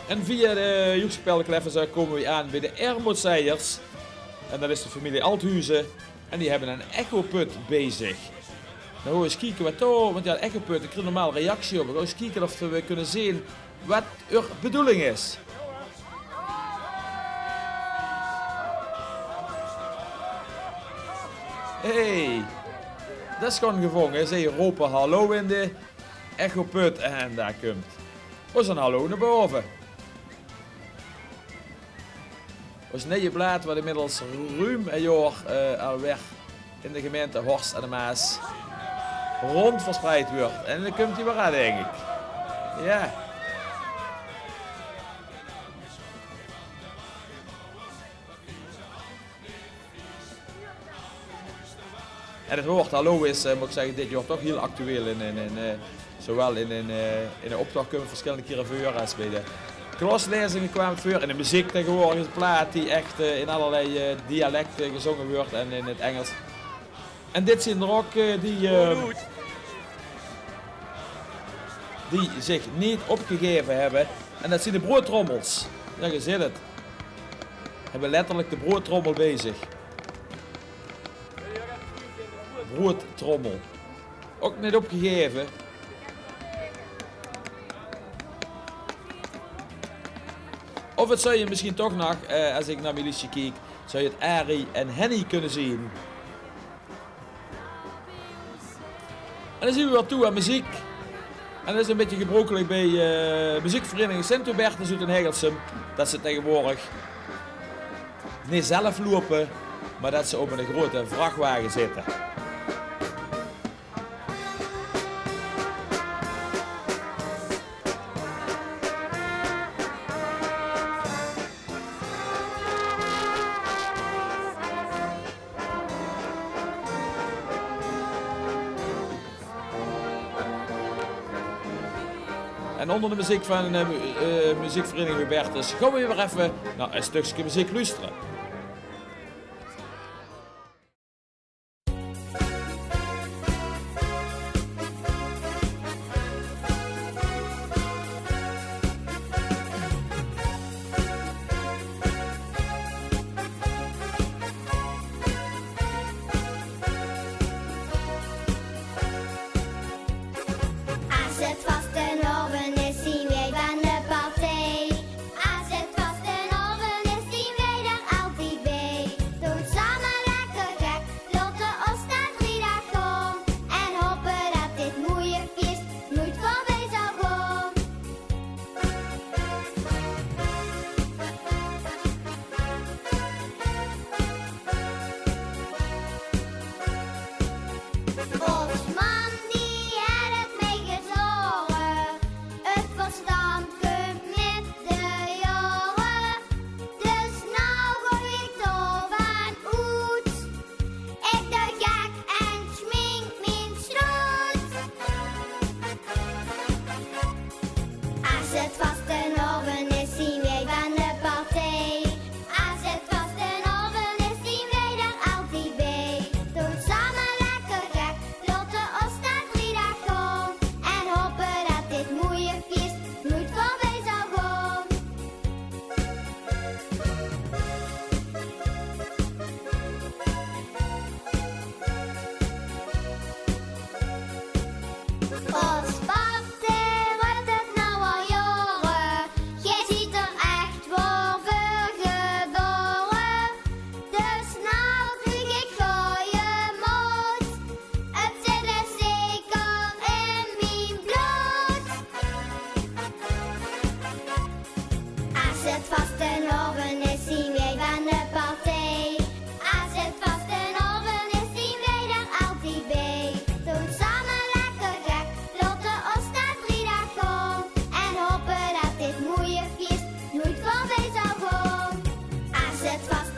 En via de Joekskapel Kleffenzak komen we aan bij de Ermotseiers. En dat is de familie Althuizen. En die hebben een echoput bezig. Nou, we eens kijken wat daar, want ja, de echoput, ik krijg normaal reactie op. We gaan eens kijken of we kunnen zien wat er bedoeling is. Hey, dat is gewoon gevangen. Ze roepen hallo in de echoput en daar komt. Was een hallo naar boven. Ons nieuwe blad wat inmiddels ruim een jaar alweer in de gemeente Horst en de Maas rond verspreid wordt. En dan komt hij weer aan, denk ik. Ja. En het woord hallo is, moet ik zeggen, dit jaar toch heel actueel. Zowel in de optocht kunnen we verschillende keren vuren als bij de klaslezingen kwamen het voor. En de muziek tegenwoordig is een plaat die echt in allerlei dialecten gezongen wordt en in het Engels. En dit zijn er ook die zich niet opgegeven hebben. En dat zijn de broodtrommels. Ja, je ziet het. Hebben letterlijk de broodtrommel bezig. Broodtrommel. Ook niet opgegeven. Of het zou je misschien toch nog, als ik naar mijn liedje kijk, zou je het Arie en Henny kunnen zien. En dan zien we weer toe aan muziek. En dat is een beetje gebruikelijk bij muziekvereniging Sint-Hubertus uit in Hegelsum. Dat ze tegenwoordig niet zelf lopen, maar dat ze op een grote vrachtwagen zitten. En onder de muziek van muziekvereniging Hubertus gaan we weer even naar een stukje muziek luisteren. Als het vast en oven is, zien wij van de partij. Als het vast en oven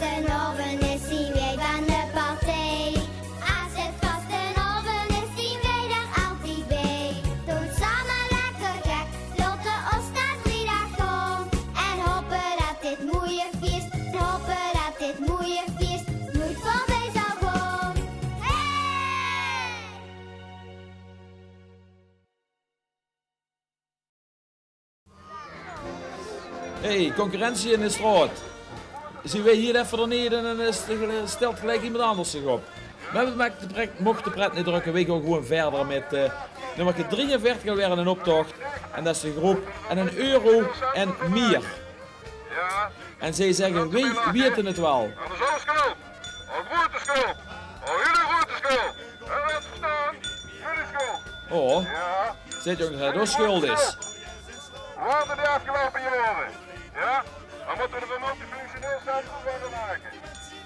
vastenavond is zien wij van de partij. Als het vastenavond is zien wij er altijd bij. Doen samen lekker gek, laten ons naar vrijdag gaan. En hopen dat dit mooie feest, hopen dat dit mooie feest nooit voorbij zal gaan. Hey! Hey, concurrentie in de straat. Zien wij hier even beneden en stelt gelijk iemand anders zich op. Maar we mochten de pret niet drukken, we gaan gewoon verder met nummer 43 alweer in een optocht. En dat is de groep en €1 en meer. Ja, En zij zeggen, wij weten het wel. dat is alles schuld. Al grote schuld. Al jullie grote schuld. Hebben we het verstaan? Jullie schuld. Oh, Ja. zit jongens dat het schuld is. Laten die afgelopen jaren. Ja? Dan moeten we er een multifunctioneel centrum van maken.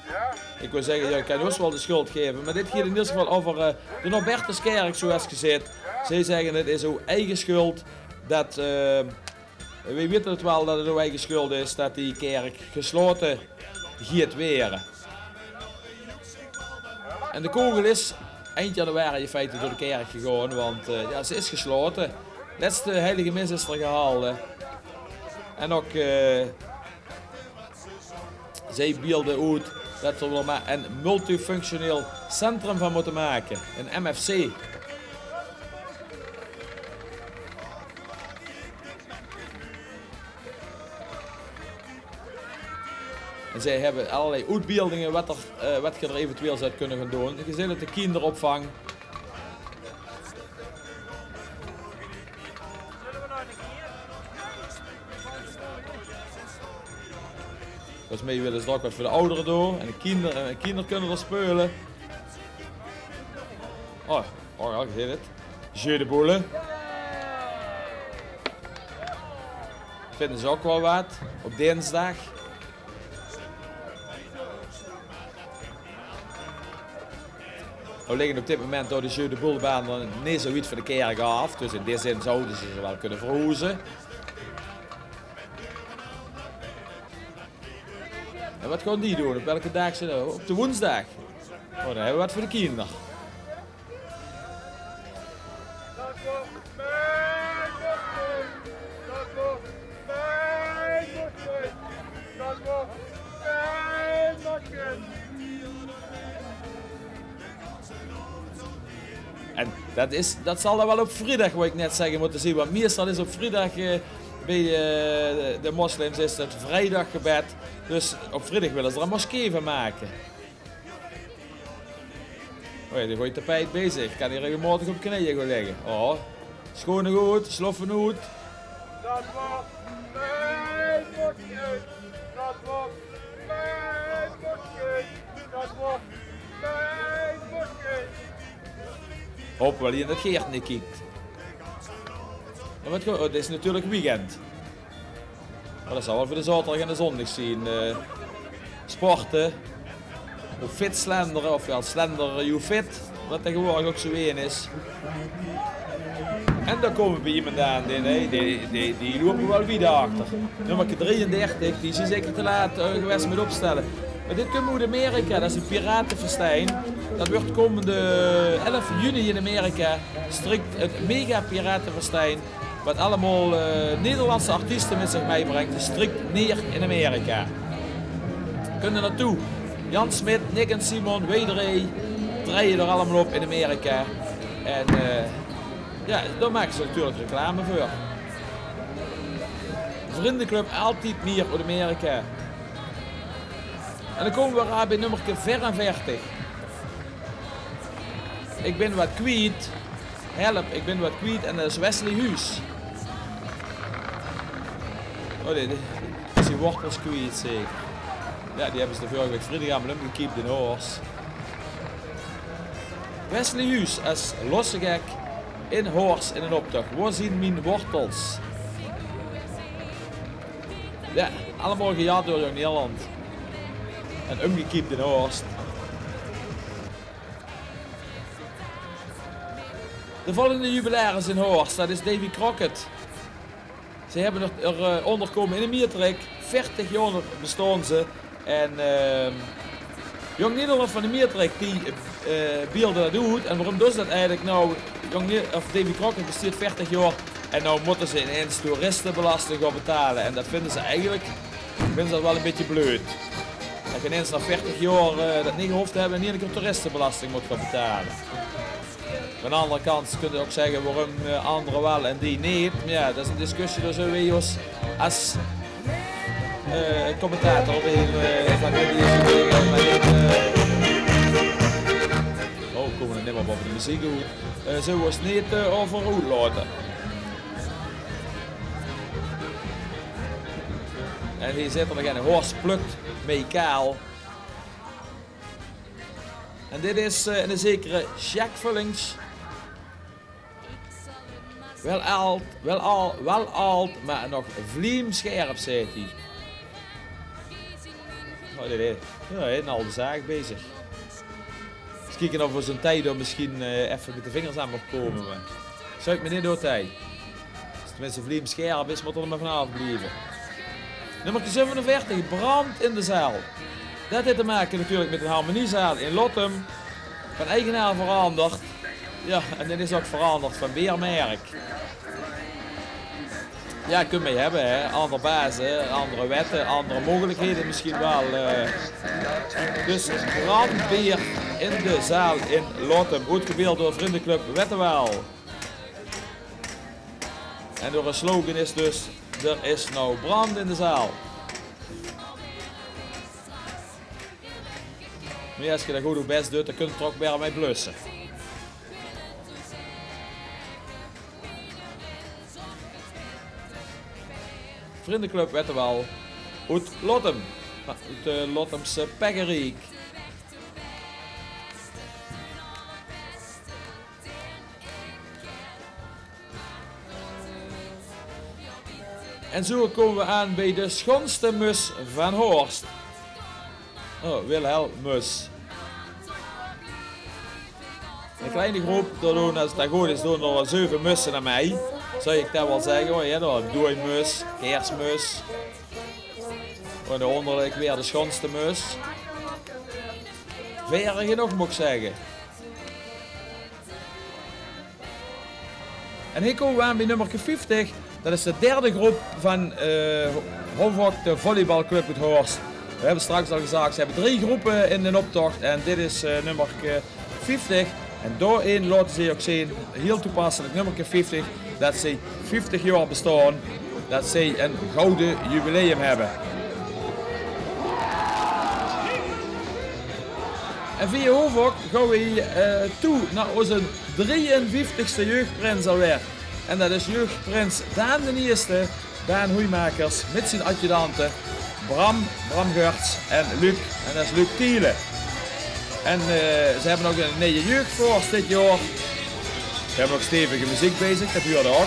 Ja? Ik wil zeggen, ja, ik kan ons wel de schuld geven. Maar dit gaat in ieder geval over de Norbertuskerk, zoals gezegd. Zij zeggen het is uw eigen schuld. Dat, we weten het wel dat het uw eigen schuld is dat die kerk gesloten gaat weer. En de kogel is eind januari in feite door de kerk gegaan, want ja, ze is gesloten. Laatste heilige mis is er gehaald. En ook zij beelden uit dat we er maar een multifunctioneel centrum van moeten maken, een MFC. En zij hebben allerlei uitbeeldingen wat je er eventueel zou kunnen gaan doen. Je ziet het, de kinderopvang. Volgens mij willen ze er ook wat voor de ouderen doen. En de kinderen kunnen er spelen. Oh ja, je ziet het. Jeu de boule. Vinden ze ook wel wat. Op dinsdag. We liggen op dit moment door de Jeu de Boulebaan er niet zoiets van de kerk af. Dus in die zin zouden ze wel kunnen verhoezen. En wat gaan die doen? Op welke dag zijn we? Op de woensdag. Oh, dan hebben we wat voor de kinderen. Dat wordt mijn bochtje. Dat wordt mijn bochtje. Dat wordt mijn bochtje. En dat zal dan wel op vrijdag, wat ik net zeggen, moeten zien. Want meestal is op vrijdag bij de moslims is het vrijdaggebed. Dus op vrijdag willen ze er een moskee van maken. Oh ja, die gooit tapijt bezig. Ik kan hier regelmatig op knieën gaan liggen. Oh, schone goed, sloffen goed. Dat wordt mijn bochtje. Dat wordt mijn bochtje. Dat wordt mijn bochtje. Hoop wel in het geert niet kijkt. En wat, het is natuurlijk weekend. Maar dat zal wel voor de zaterdag en de zondag zien. Sporten. Of fit slenderen, of ja, slender you fit. Wat tegenwoordig ook zo een is. En dan komen we bij iemand aan, die lopen wel weer achter. Nummer 33, die is zeker te laat geweest met opstellen. Maar dit kunnen we in Amerika, dat is een piratenfestijn. Dat wordt komende 11 juni in Amerika strikt het mega piratenfestijn. Wat allemaal Nederlandse artiesten met zich meebrengt, strikt neer in Amerika. Kunnen naartoe. Jan Smit, Nick en Simon, wij draaien er allemaal op in Amerika. En ja, daar maken ze natuurlijk reclame voor. Vriendenclub altijd meer uit Amerika. En dan komen we aan bij nummer 44. Ik ben wat kwijt. Help, ik ben wat kwijt en dat is Wesley Huus. Oh nee, is die wortels kwijt zeker. Ja, die hebben ze de vorige week vrijdag aan omgekiept in Hoors. Wesley Huus als losse gek in Hoors in een optocht. Waar zien mijn wortels? Ja, allemaal gejaagd door Jong Nederland. En omgekiept in Horst. De volgende jubilaris in Horst, dat is Davy Crockett. Ze hebben er onderkomen in een miertrek. 40 jaar bestaan ze. En Jong Nederland van de Meertrek die beelden dat doet. En waarom doet dat eigenlijk nou? Davy Crockett bestaat 40 jaar en nou moeten ze ineens toeristenbelasting gaan betalen. En dat vinden ze eigenlijk wel een beetje bleut. Dat je ineens na 40 jaar dat niet gehoord hebben en niet een keer toeristenbelasting moet gaan betalen. Aan de andere kant kun je ook zeggen waarom anderen wel en die niet. Maar ja, dat is een discussie door zo wij als commentator van oh, komen we niet meer boven de muziek goed. Zo was het niet overroeld laten. En hier zit er nog een horst plukt mee kaal. En dit is een zekere Jacques Vullings. Wel oud, maar nog vliemscherp, zei hij. Oh, dit is een oude zaak bezig. Eens kijken of we zo'n tijd er misschien even met de vingers aan mag komen. Zou ik me niet door tijd. Als het tenminste vliemscherp is, moet er maar vanaf blijven. Nummer 47, brand in de zaal. Dat heeft te maken natuurlijk met de harmoniezaal in Lottem. Van eigenaar veranderd. Ja, en dit is ook veranderd van weermerk. Ja, kun je mee hebben, hè. Andere bazen, andere wetten, andere mogelijkheden misschien wel. Dus brandbeer in de zaal in Lottem. Goed gebeeld door Vriendenclub Wettenwel. En door een slogan is dus, er is nou brand in de zaal. Maar als je dat goed best doet, dan kun je er ook weer mee blussen. Vriendenclub Wettenwel uit Lottem, uit de Lottemse Peggeriek. En zo komen we aan bij de schoonste mus van Horst. Oh, Wilhelm Mus. Een kleine groep, als het goed is, doen er 7 mussen naar mij. Zou ik dat wel zeggen, oh ja, een dooimus, kersmus. En daaronder weer de schoonste mus. Verre genoeg moet ik zeggen. En hier komen we aan bij nummer 50. Dat is de derde groep van Hovok, de volleybalclub uit Horst. We hebben straks al gezegd, ze hebben 3 groepen in de optocht en dit is nummer 50. En daarin laten ze ook zien, heel toepasselijk, nummer 50, dat ze 50 jaar bestaan, dat ze een gouden jubileum hebben. En via Hovok gaan we toe naar onze 53ste jeugdprins alweer. En dat is jeugdprins Daan de Eerste, Daan Hoeimakers, met zijn adjudanten Bram Geurts en Luc, en dat is Luc Thiele. En ze hebben ook een nieuwe jeugdvorst dit jaar. Ze hebben ook stevige muziek bezig, dat huurde ook.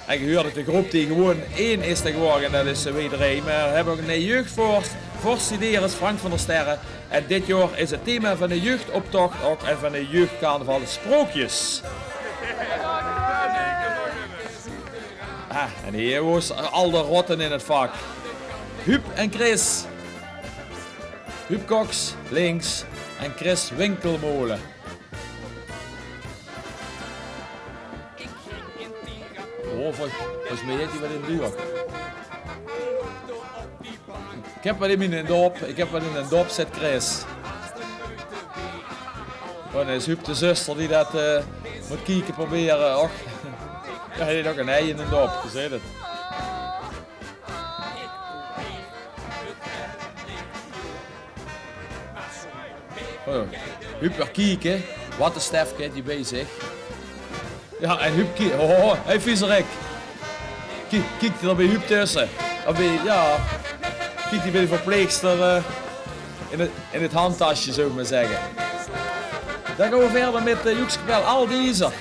En je hoort dat de groep die gewoon 1 is geworden, en dat is wederom. Maar we hebben ook een nieuwe jeugdvorst. Vorstidee is Frank van der Sterren. En dit jaar is het thema van de jeugdoptocht ook en van de jeugdcarnaval Sprookjes. En hier was al de rotten in het vak. Huub en Chris. Huub Cox links en Chris Winkelmolen. Oh, volgens mij heeft hij wat in de duur. Ik heb wat in een dop. Ik heb wat in een dop zet Chris. Oh, is Huub de zuster die dat moet kijken proberen. Och. Ja, hij heeft ook een ei in een dop, je ziet het. Oh, Huub weer kijken. Wat een Stef heeft hij bezig. Ja, en Huub kijkt. Oh, hey viezerik. Kijkt er bij Huub tussen. Ja, kijkt hij bij de verpleegster in het handtasje, zou ik maar zeggen. Dan gaan we verder met Joekskapel Aldiezer.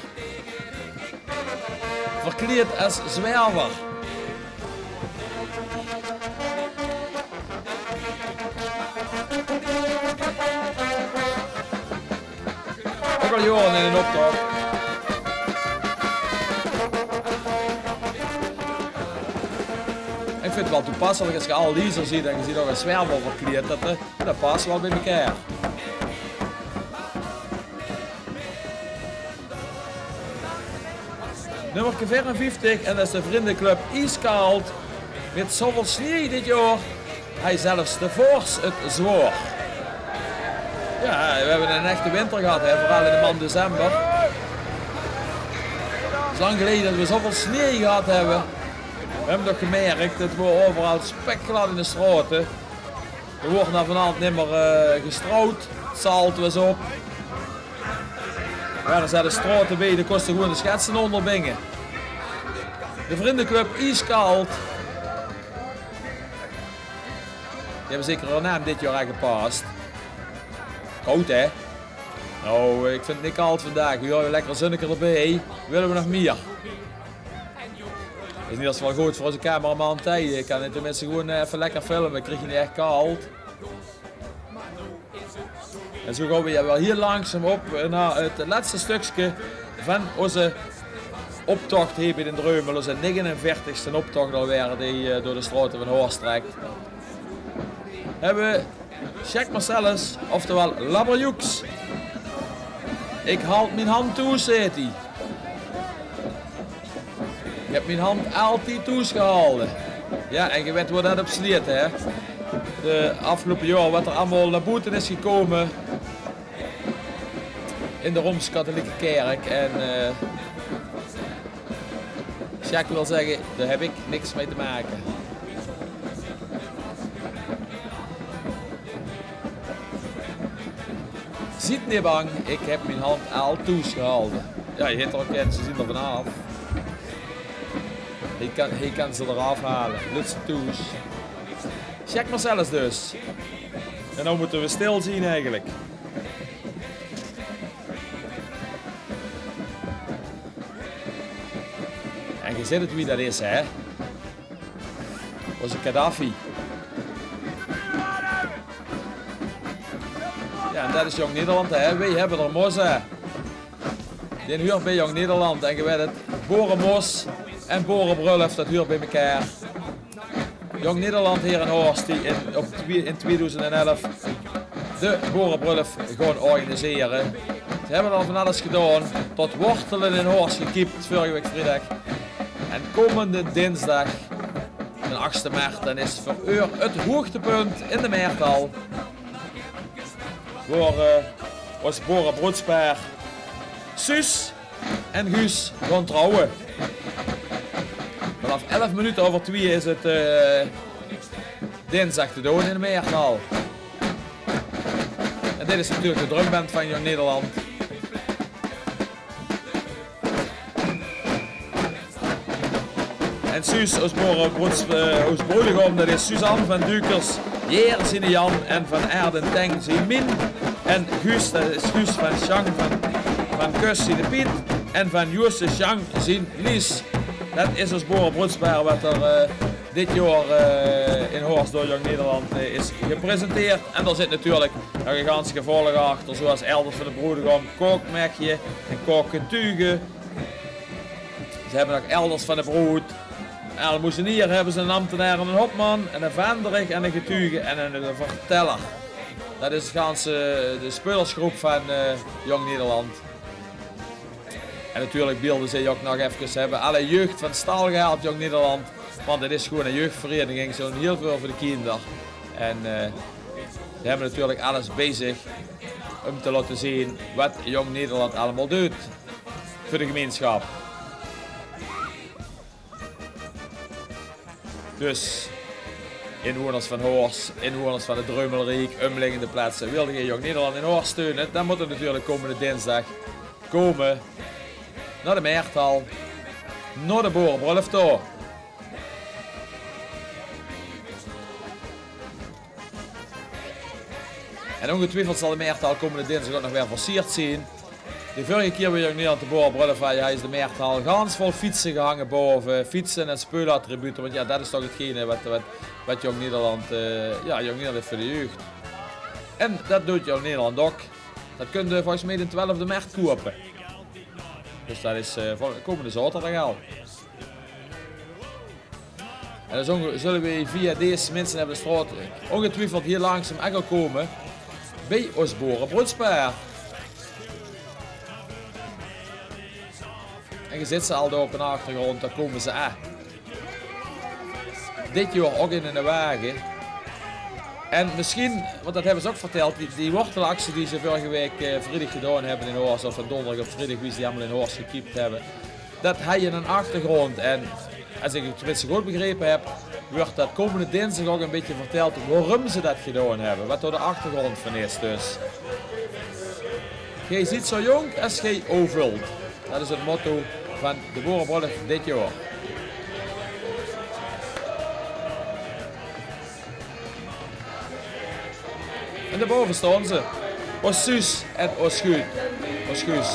Verkleed als zwerver. al jaren in een optocht. Ik vind het wel toepasselijk als je al Lieser ziet en je ziet ook een zwerver verkleed, dat past wel bij elkaar. Nummer 54 en dat is de vriendenclub Ijskoud. Met zoveel sneeuw dit jaar, hij zelfs de voors het zwaar. Ja, we hebben een echte winter gehad, hè, vooral in de maand december. Het is lang geleden dat we zoveel sneeuw gehad hebben. We hebben toch gemerkt dat we overal spekglad in de straten. Er wordt naar vanavond niet meer gestrooid, het zalt was op. Ja, dan zijn de straten bij, dat kost gewoon de schetsen onderbingen. De vriendenclub Ijskoud. Die hebben zeker een naam dit jaar aangepast. Koud hè? Nou, ik vind het niet koud vandaag. We hebben lekker zonniger erbij. Willen we nog meer? Het is niet als het wel goed voor onze cameraman tijd. Ik kan het tenminste gewoon even lekker filmen. Dan krijg je niet echt koud. En zo gaan we wel hier langzaam op naar het laatste stukje van onze optocht hier bij de Dreumel. Onze 49ste optocht alweer die door de straten van Horst trekt. Hebben we Jack Marcellus, oftewel Labberjoeks. Ik haal mijn hand toe, zegt hij. Ik heb mijn hand altijd toegehouden. Ja, en je weet waar dat op sleet, hè. De afgelopen jaar wat er allemaal naar buiten is gekomen in de Rooms-Katholieke Kerk. En Jack wil zeggen, daar heb ik niks mee te maken. Ziet niet bang, ik heb mijn hand al toegehouden. Ja, je hebt er ook in, ze zien er vanaf. Hij kan ze eraf halen. Lutse toes. Jack Marcellus dus. En dan moeten we stil zien eigenlijk. En je ziet het wie dat is, hè? Onze Gaddafi. Ja, en dat is Jong Nederland, hè? Wij hebben er mos, hè? Die huurt bij Jong Nederland en je weet het, Borenmos en Borenbrulf, dat huurt bij elkaar. Jong Nederland hier in Horst die in 2011 de Borenbrulf gaan organiseren. Ze hebben al van alles gedaan, tot wortelen in Horst gekiept vorige week vrijdag. En komende dinsdag, de 8e maart, dan is voor u het hoogtepunt in de Meertal. Voor ons boerenbroedspaar Suus en Guus gaan trouwen. Vanaf 11 minuten over 2 is het dinsdag te doen in de Meertal. En dit is natuurlijk de drumband van Jong Nederland. En Suus, ons broedegom, dat is Suzanne van Dukers, Jeer zijn Jan en van Erden Teng zijn Min. En Guus, dat is Guus van Chang van Kus zijn de Piet. En van Joos de Chang zijn Lies. Dat is ons boerenbroedspaar wat er dit jaar in Horst door Jong Nederland is gepresenteerd. En er zit natuurlijk nog een gans gevolg achter, zoals elders van de broedegom, kookmekje en kookgetuigen. Ze hebben nog elders van de broed. En moezenier hebben ze een ambtenaar en een hopman, en een venderig en een getuige en een verteller. Dat is de spelersgroep van Jong Nederland. En natuurlijk beelden ze ook nog even. Ze hebben alle jeugd van stal gehaald, Jong Nederland. Want het is gewoon een jeugdvereniging, zo heel veel voor de kinderen. En ze hebben natuurlijk alles bezig om te laten zien wat Jong Nederland allemaal doet voor de gemeenschap. Dus inwoners van Horst, inwoners van de Dreumelriek, omliggende plaatsen, wilden je Jong Nederland in Horst steunen, dan moet het natuurlijk komende dinsdag komen naar de Meertal, naar de Boerenbrulf toe. En ongetwijfeld zal de Meertal komende dinsdag ook nog weer versierd zijn. De vorige keer bij Jong Nederland de Boerenbrulf is de Meertal gans vol fietsen gehangen boven, fietsen en speulattributen, want ja, dat is toch hetgene wat Jong Nederland heeft voor de jeugd. En dat doet Jong Nederland ook. Dat kun je volgens mij de 12e maart kopen. Dus dat is komende zaterdag al. En dan zullen we via deze mensen hebben de straat ongetwijfeld hier langzaam aan gaan komen bij ons boerenbroedspaar. En je ziet ze al daar op de achtergrond, daar komen ze aan. Dit jaar ook in een wagen. En misschien, want dat hebben ze ook verteld, die wortelactie die ze vorige week vrijdag gedaan hebben in Horst, of donderdag of vrijdag, wie ze die allemaal in Horst gekiept hebben. Dat hij in een achtergrond. En als ik het tenminste goed begrepen heb, wordt dat komende dinsdag ook een beetje verteld waarom ze dat gedaan hebben. Wat er de achtergrond van is dus. Gij ziet zo jong als gij ovult. Dat is het motto van de boerenbrullig dit jaar. En daarboven staan ze. Os Suus en Os Guus. Os Guus.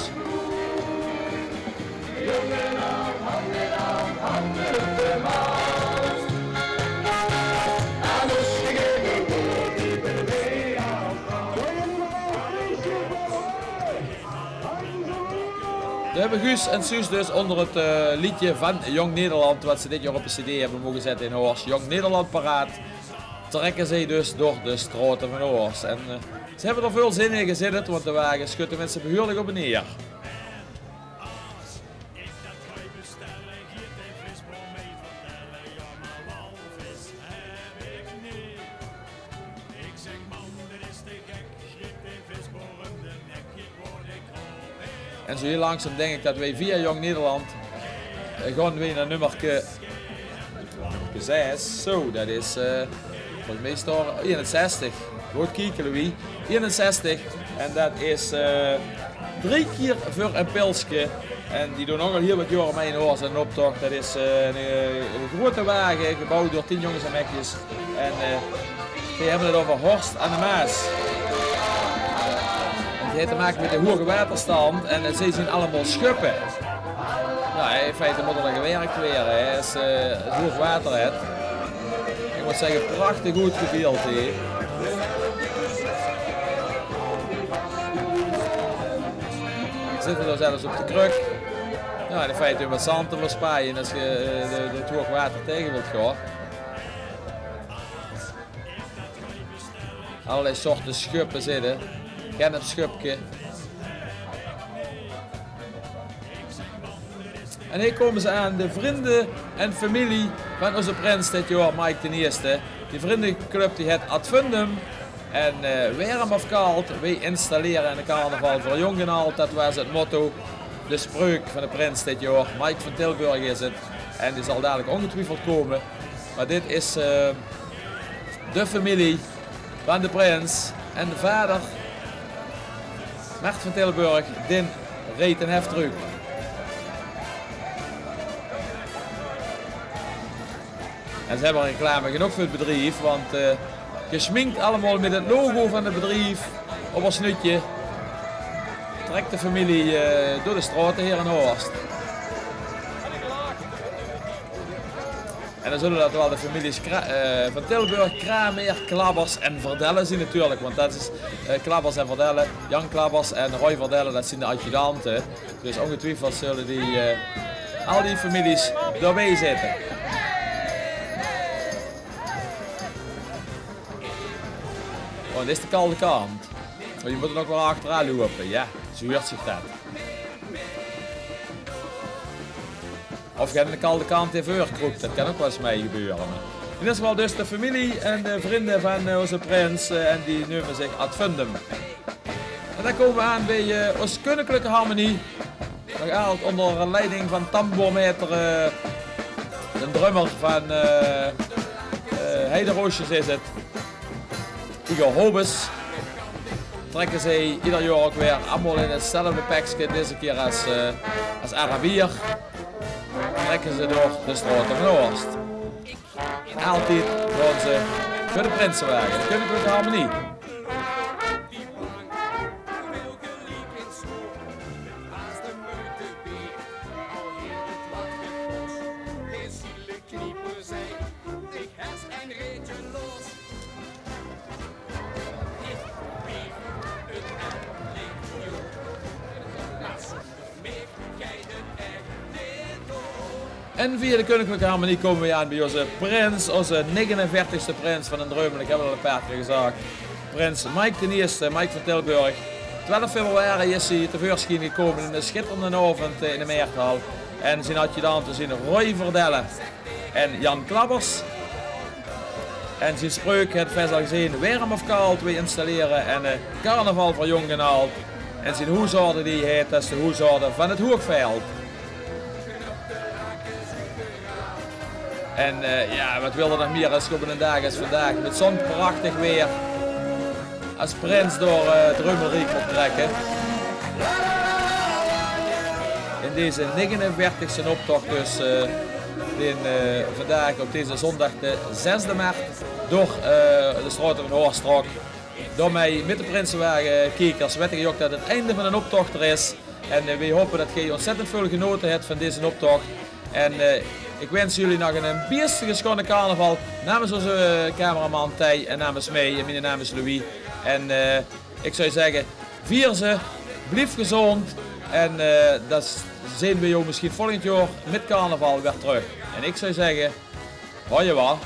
We hebben Guus en Suus dus onder het liedje van Jong Nederland, wat ze dit jaar op een cd hebben mogen zetten in Horst. Jong Nederland paraat. Trekken zij dus door de straten van Horst. En ze hebben er veel zin in gezet, want de wagen schudt de mensen behoorlijk op en neer. En zo heel langzaam denk ik dat wij via Jong Nederland gaan weer naar nummerke 6. Zo, dat is volgens mij staat 61. Goed kijken Louis. 61. En dat is 3 keer voor een pilsje. En die doen ook al heel wat jaren mee in Horst en optocht. Dat is een grote wagen, gebouwd door 10 jongens en meisjes. En die hebben het over Horst aan de Maas. Het heeft te maken met de hoge waterstand en ze zien allemaal schuppen. Nou, in feite moet er gewerkt worden, als het hoog water heeft. Ik moet zeggen, prachtig goed gebeeld hier. We zitten er zelfs op de kruk. Nou, in feite wat zand te verspreiden als je het hoog water tegen wilt gaan. Allerlei soorten schuppen zitten. Schupje. En hier komen ze aan, de vrienden en familie van onze prins dit jaar, Mike de Eerste. Die vriendenclub die het Adfundum. En warm of koud, wij installeren in de carnaval voor jong en oud. Dat was het motto, de spreuk van de prins dit jaar. Mike van Tilburg is het. En die zal dadelijk ongetwijfeld komen. Maar dit is de familie van de prins en de vader. Mert van Tilburg, Din reed een heftruck. En ze hebben reclame genoeg voor het bedrijf, want gesminkt allemaal met het logo van het bedrijf op een snutje. Trekt de familie door de straten hier in Horst. En dan zullen dat wel de families van Tilburg, Kramer, Klabbers en Verdellen zien natuurlijk. Want dat is Klabbers en Verdellen, Jan Klabbers en Roy Verdellen, dat zijn de adjudanten. Dus ongetwijfeld zullen al die families daarbij zitten. Oh, dit is de koude kant. Maar je moet er nog wel achteraan lopen, ja, zo hoort zich dat. Of je aan de koude kant even gekroekt, dat kan ook wel eens mee gebeuren. In ieder geval dus de familie en de vrienden van onze prins en die noemen zich Adfundum. En dan komen we aan bij onze koninklijke harmonie. Dat gaat onder leiding van tambourmeter, de drummer van Heideroosjes is het, Igor Hobes. Trekken zij ieder jaar ook weer allemaal in hetzelfde pakje, deze keer als Arabier. Trekken ze door de straten van Horst. En altijd gaan ze voor de prinsenwagen, de koninklijke harmonie. En via de Koninklijke Harmonie komen we aan bij onze prins, onze 49ste prins van den Dreumel. Ik heb het al een paar keer gezegd. Prins Mike de Eerste, Mike van Tilburg. 12 februari is hij tevoorschijn gekomen in de schitterende avond in de Meerthal. En zijn adjudant te zien Roy Verdelle en Jan Klappers. En zijn spreuk, het vast al gezien, warm of koud weer installeren en carnaval voor jong en oud. En zijn hoezorde die heet, dat is de hoezorde van het Hoogveld. En ja, wat wil er nog meer als het op een dag is vandaag. Met zo'n prachtig weer. Als prins door het Dreumelriek optrekken. In deze 49e optocht dus. Vandaag op deze zondag de 6e maart. Door de straten van Hoorstrok. Door mij met de Prinsenwagen kijkers weet ik ook dat het einde van een optocht er is. En we hopen dat je ontzettend veel genoten hebt van deze optocht. En ik wens jullie nog een bijzonder schone carnaval namens onze cameraman Thij en namens mij. En mijn naam is Louis. En ik zou zeggen, vier ze, blijf gezond. En dat zien we jou misschien volgend jaar met carnaval weer terug. En ik zou zeggen, hoi je wat.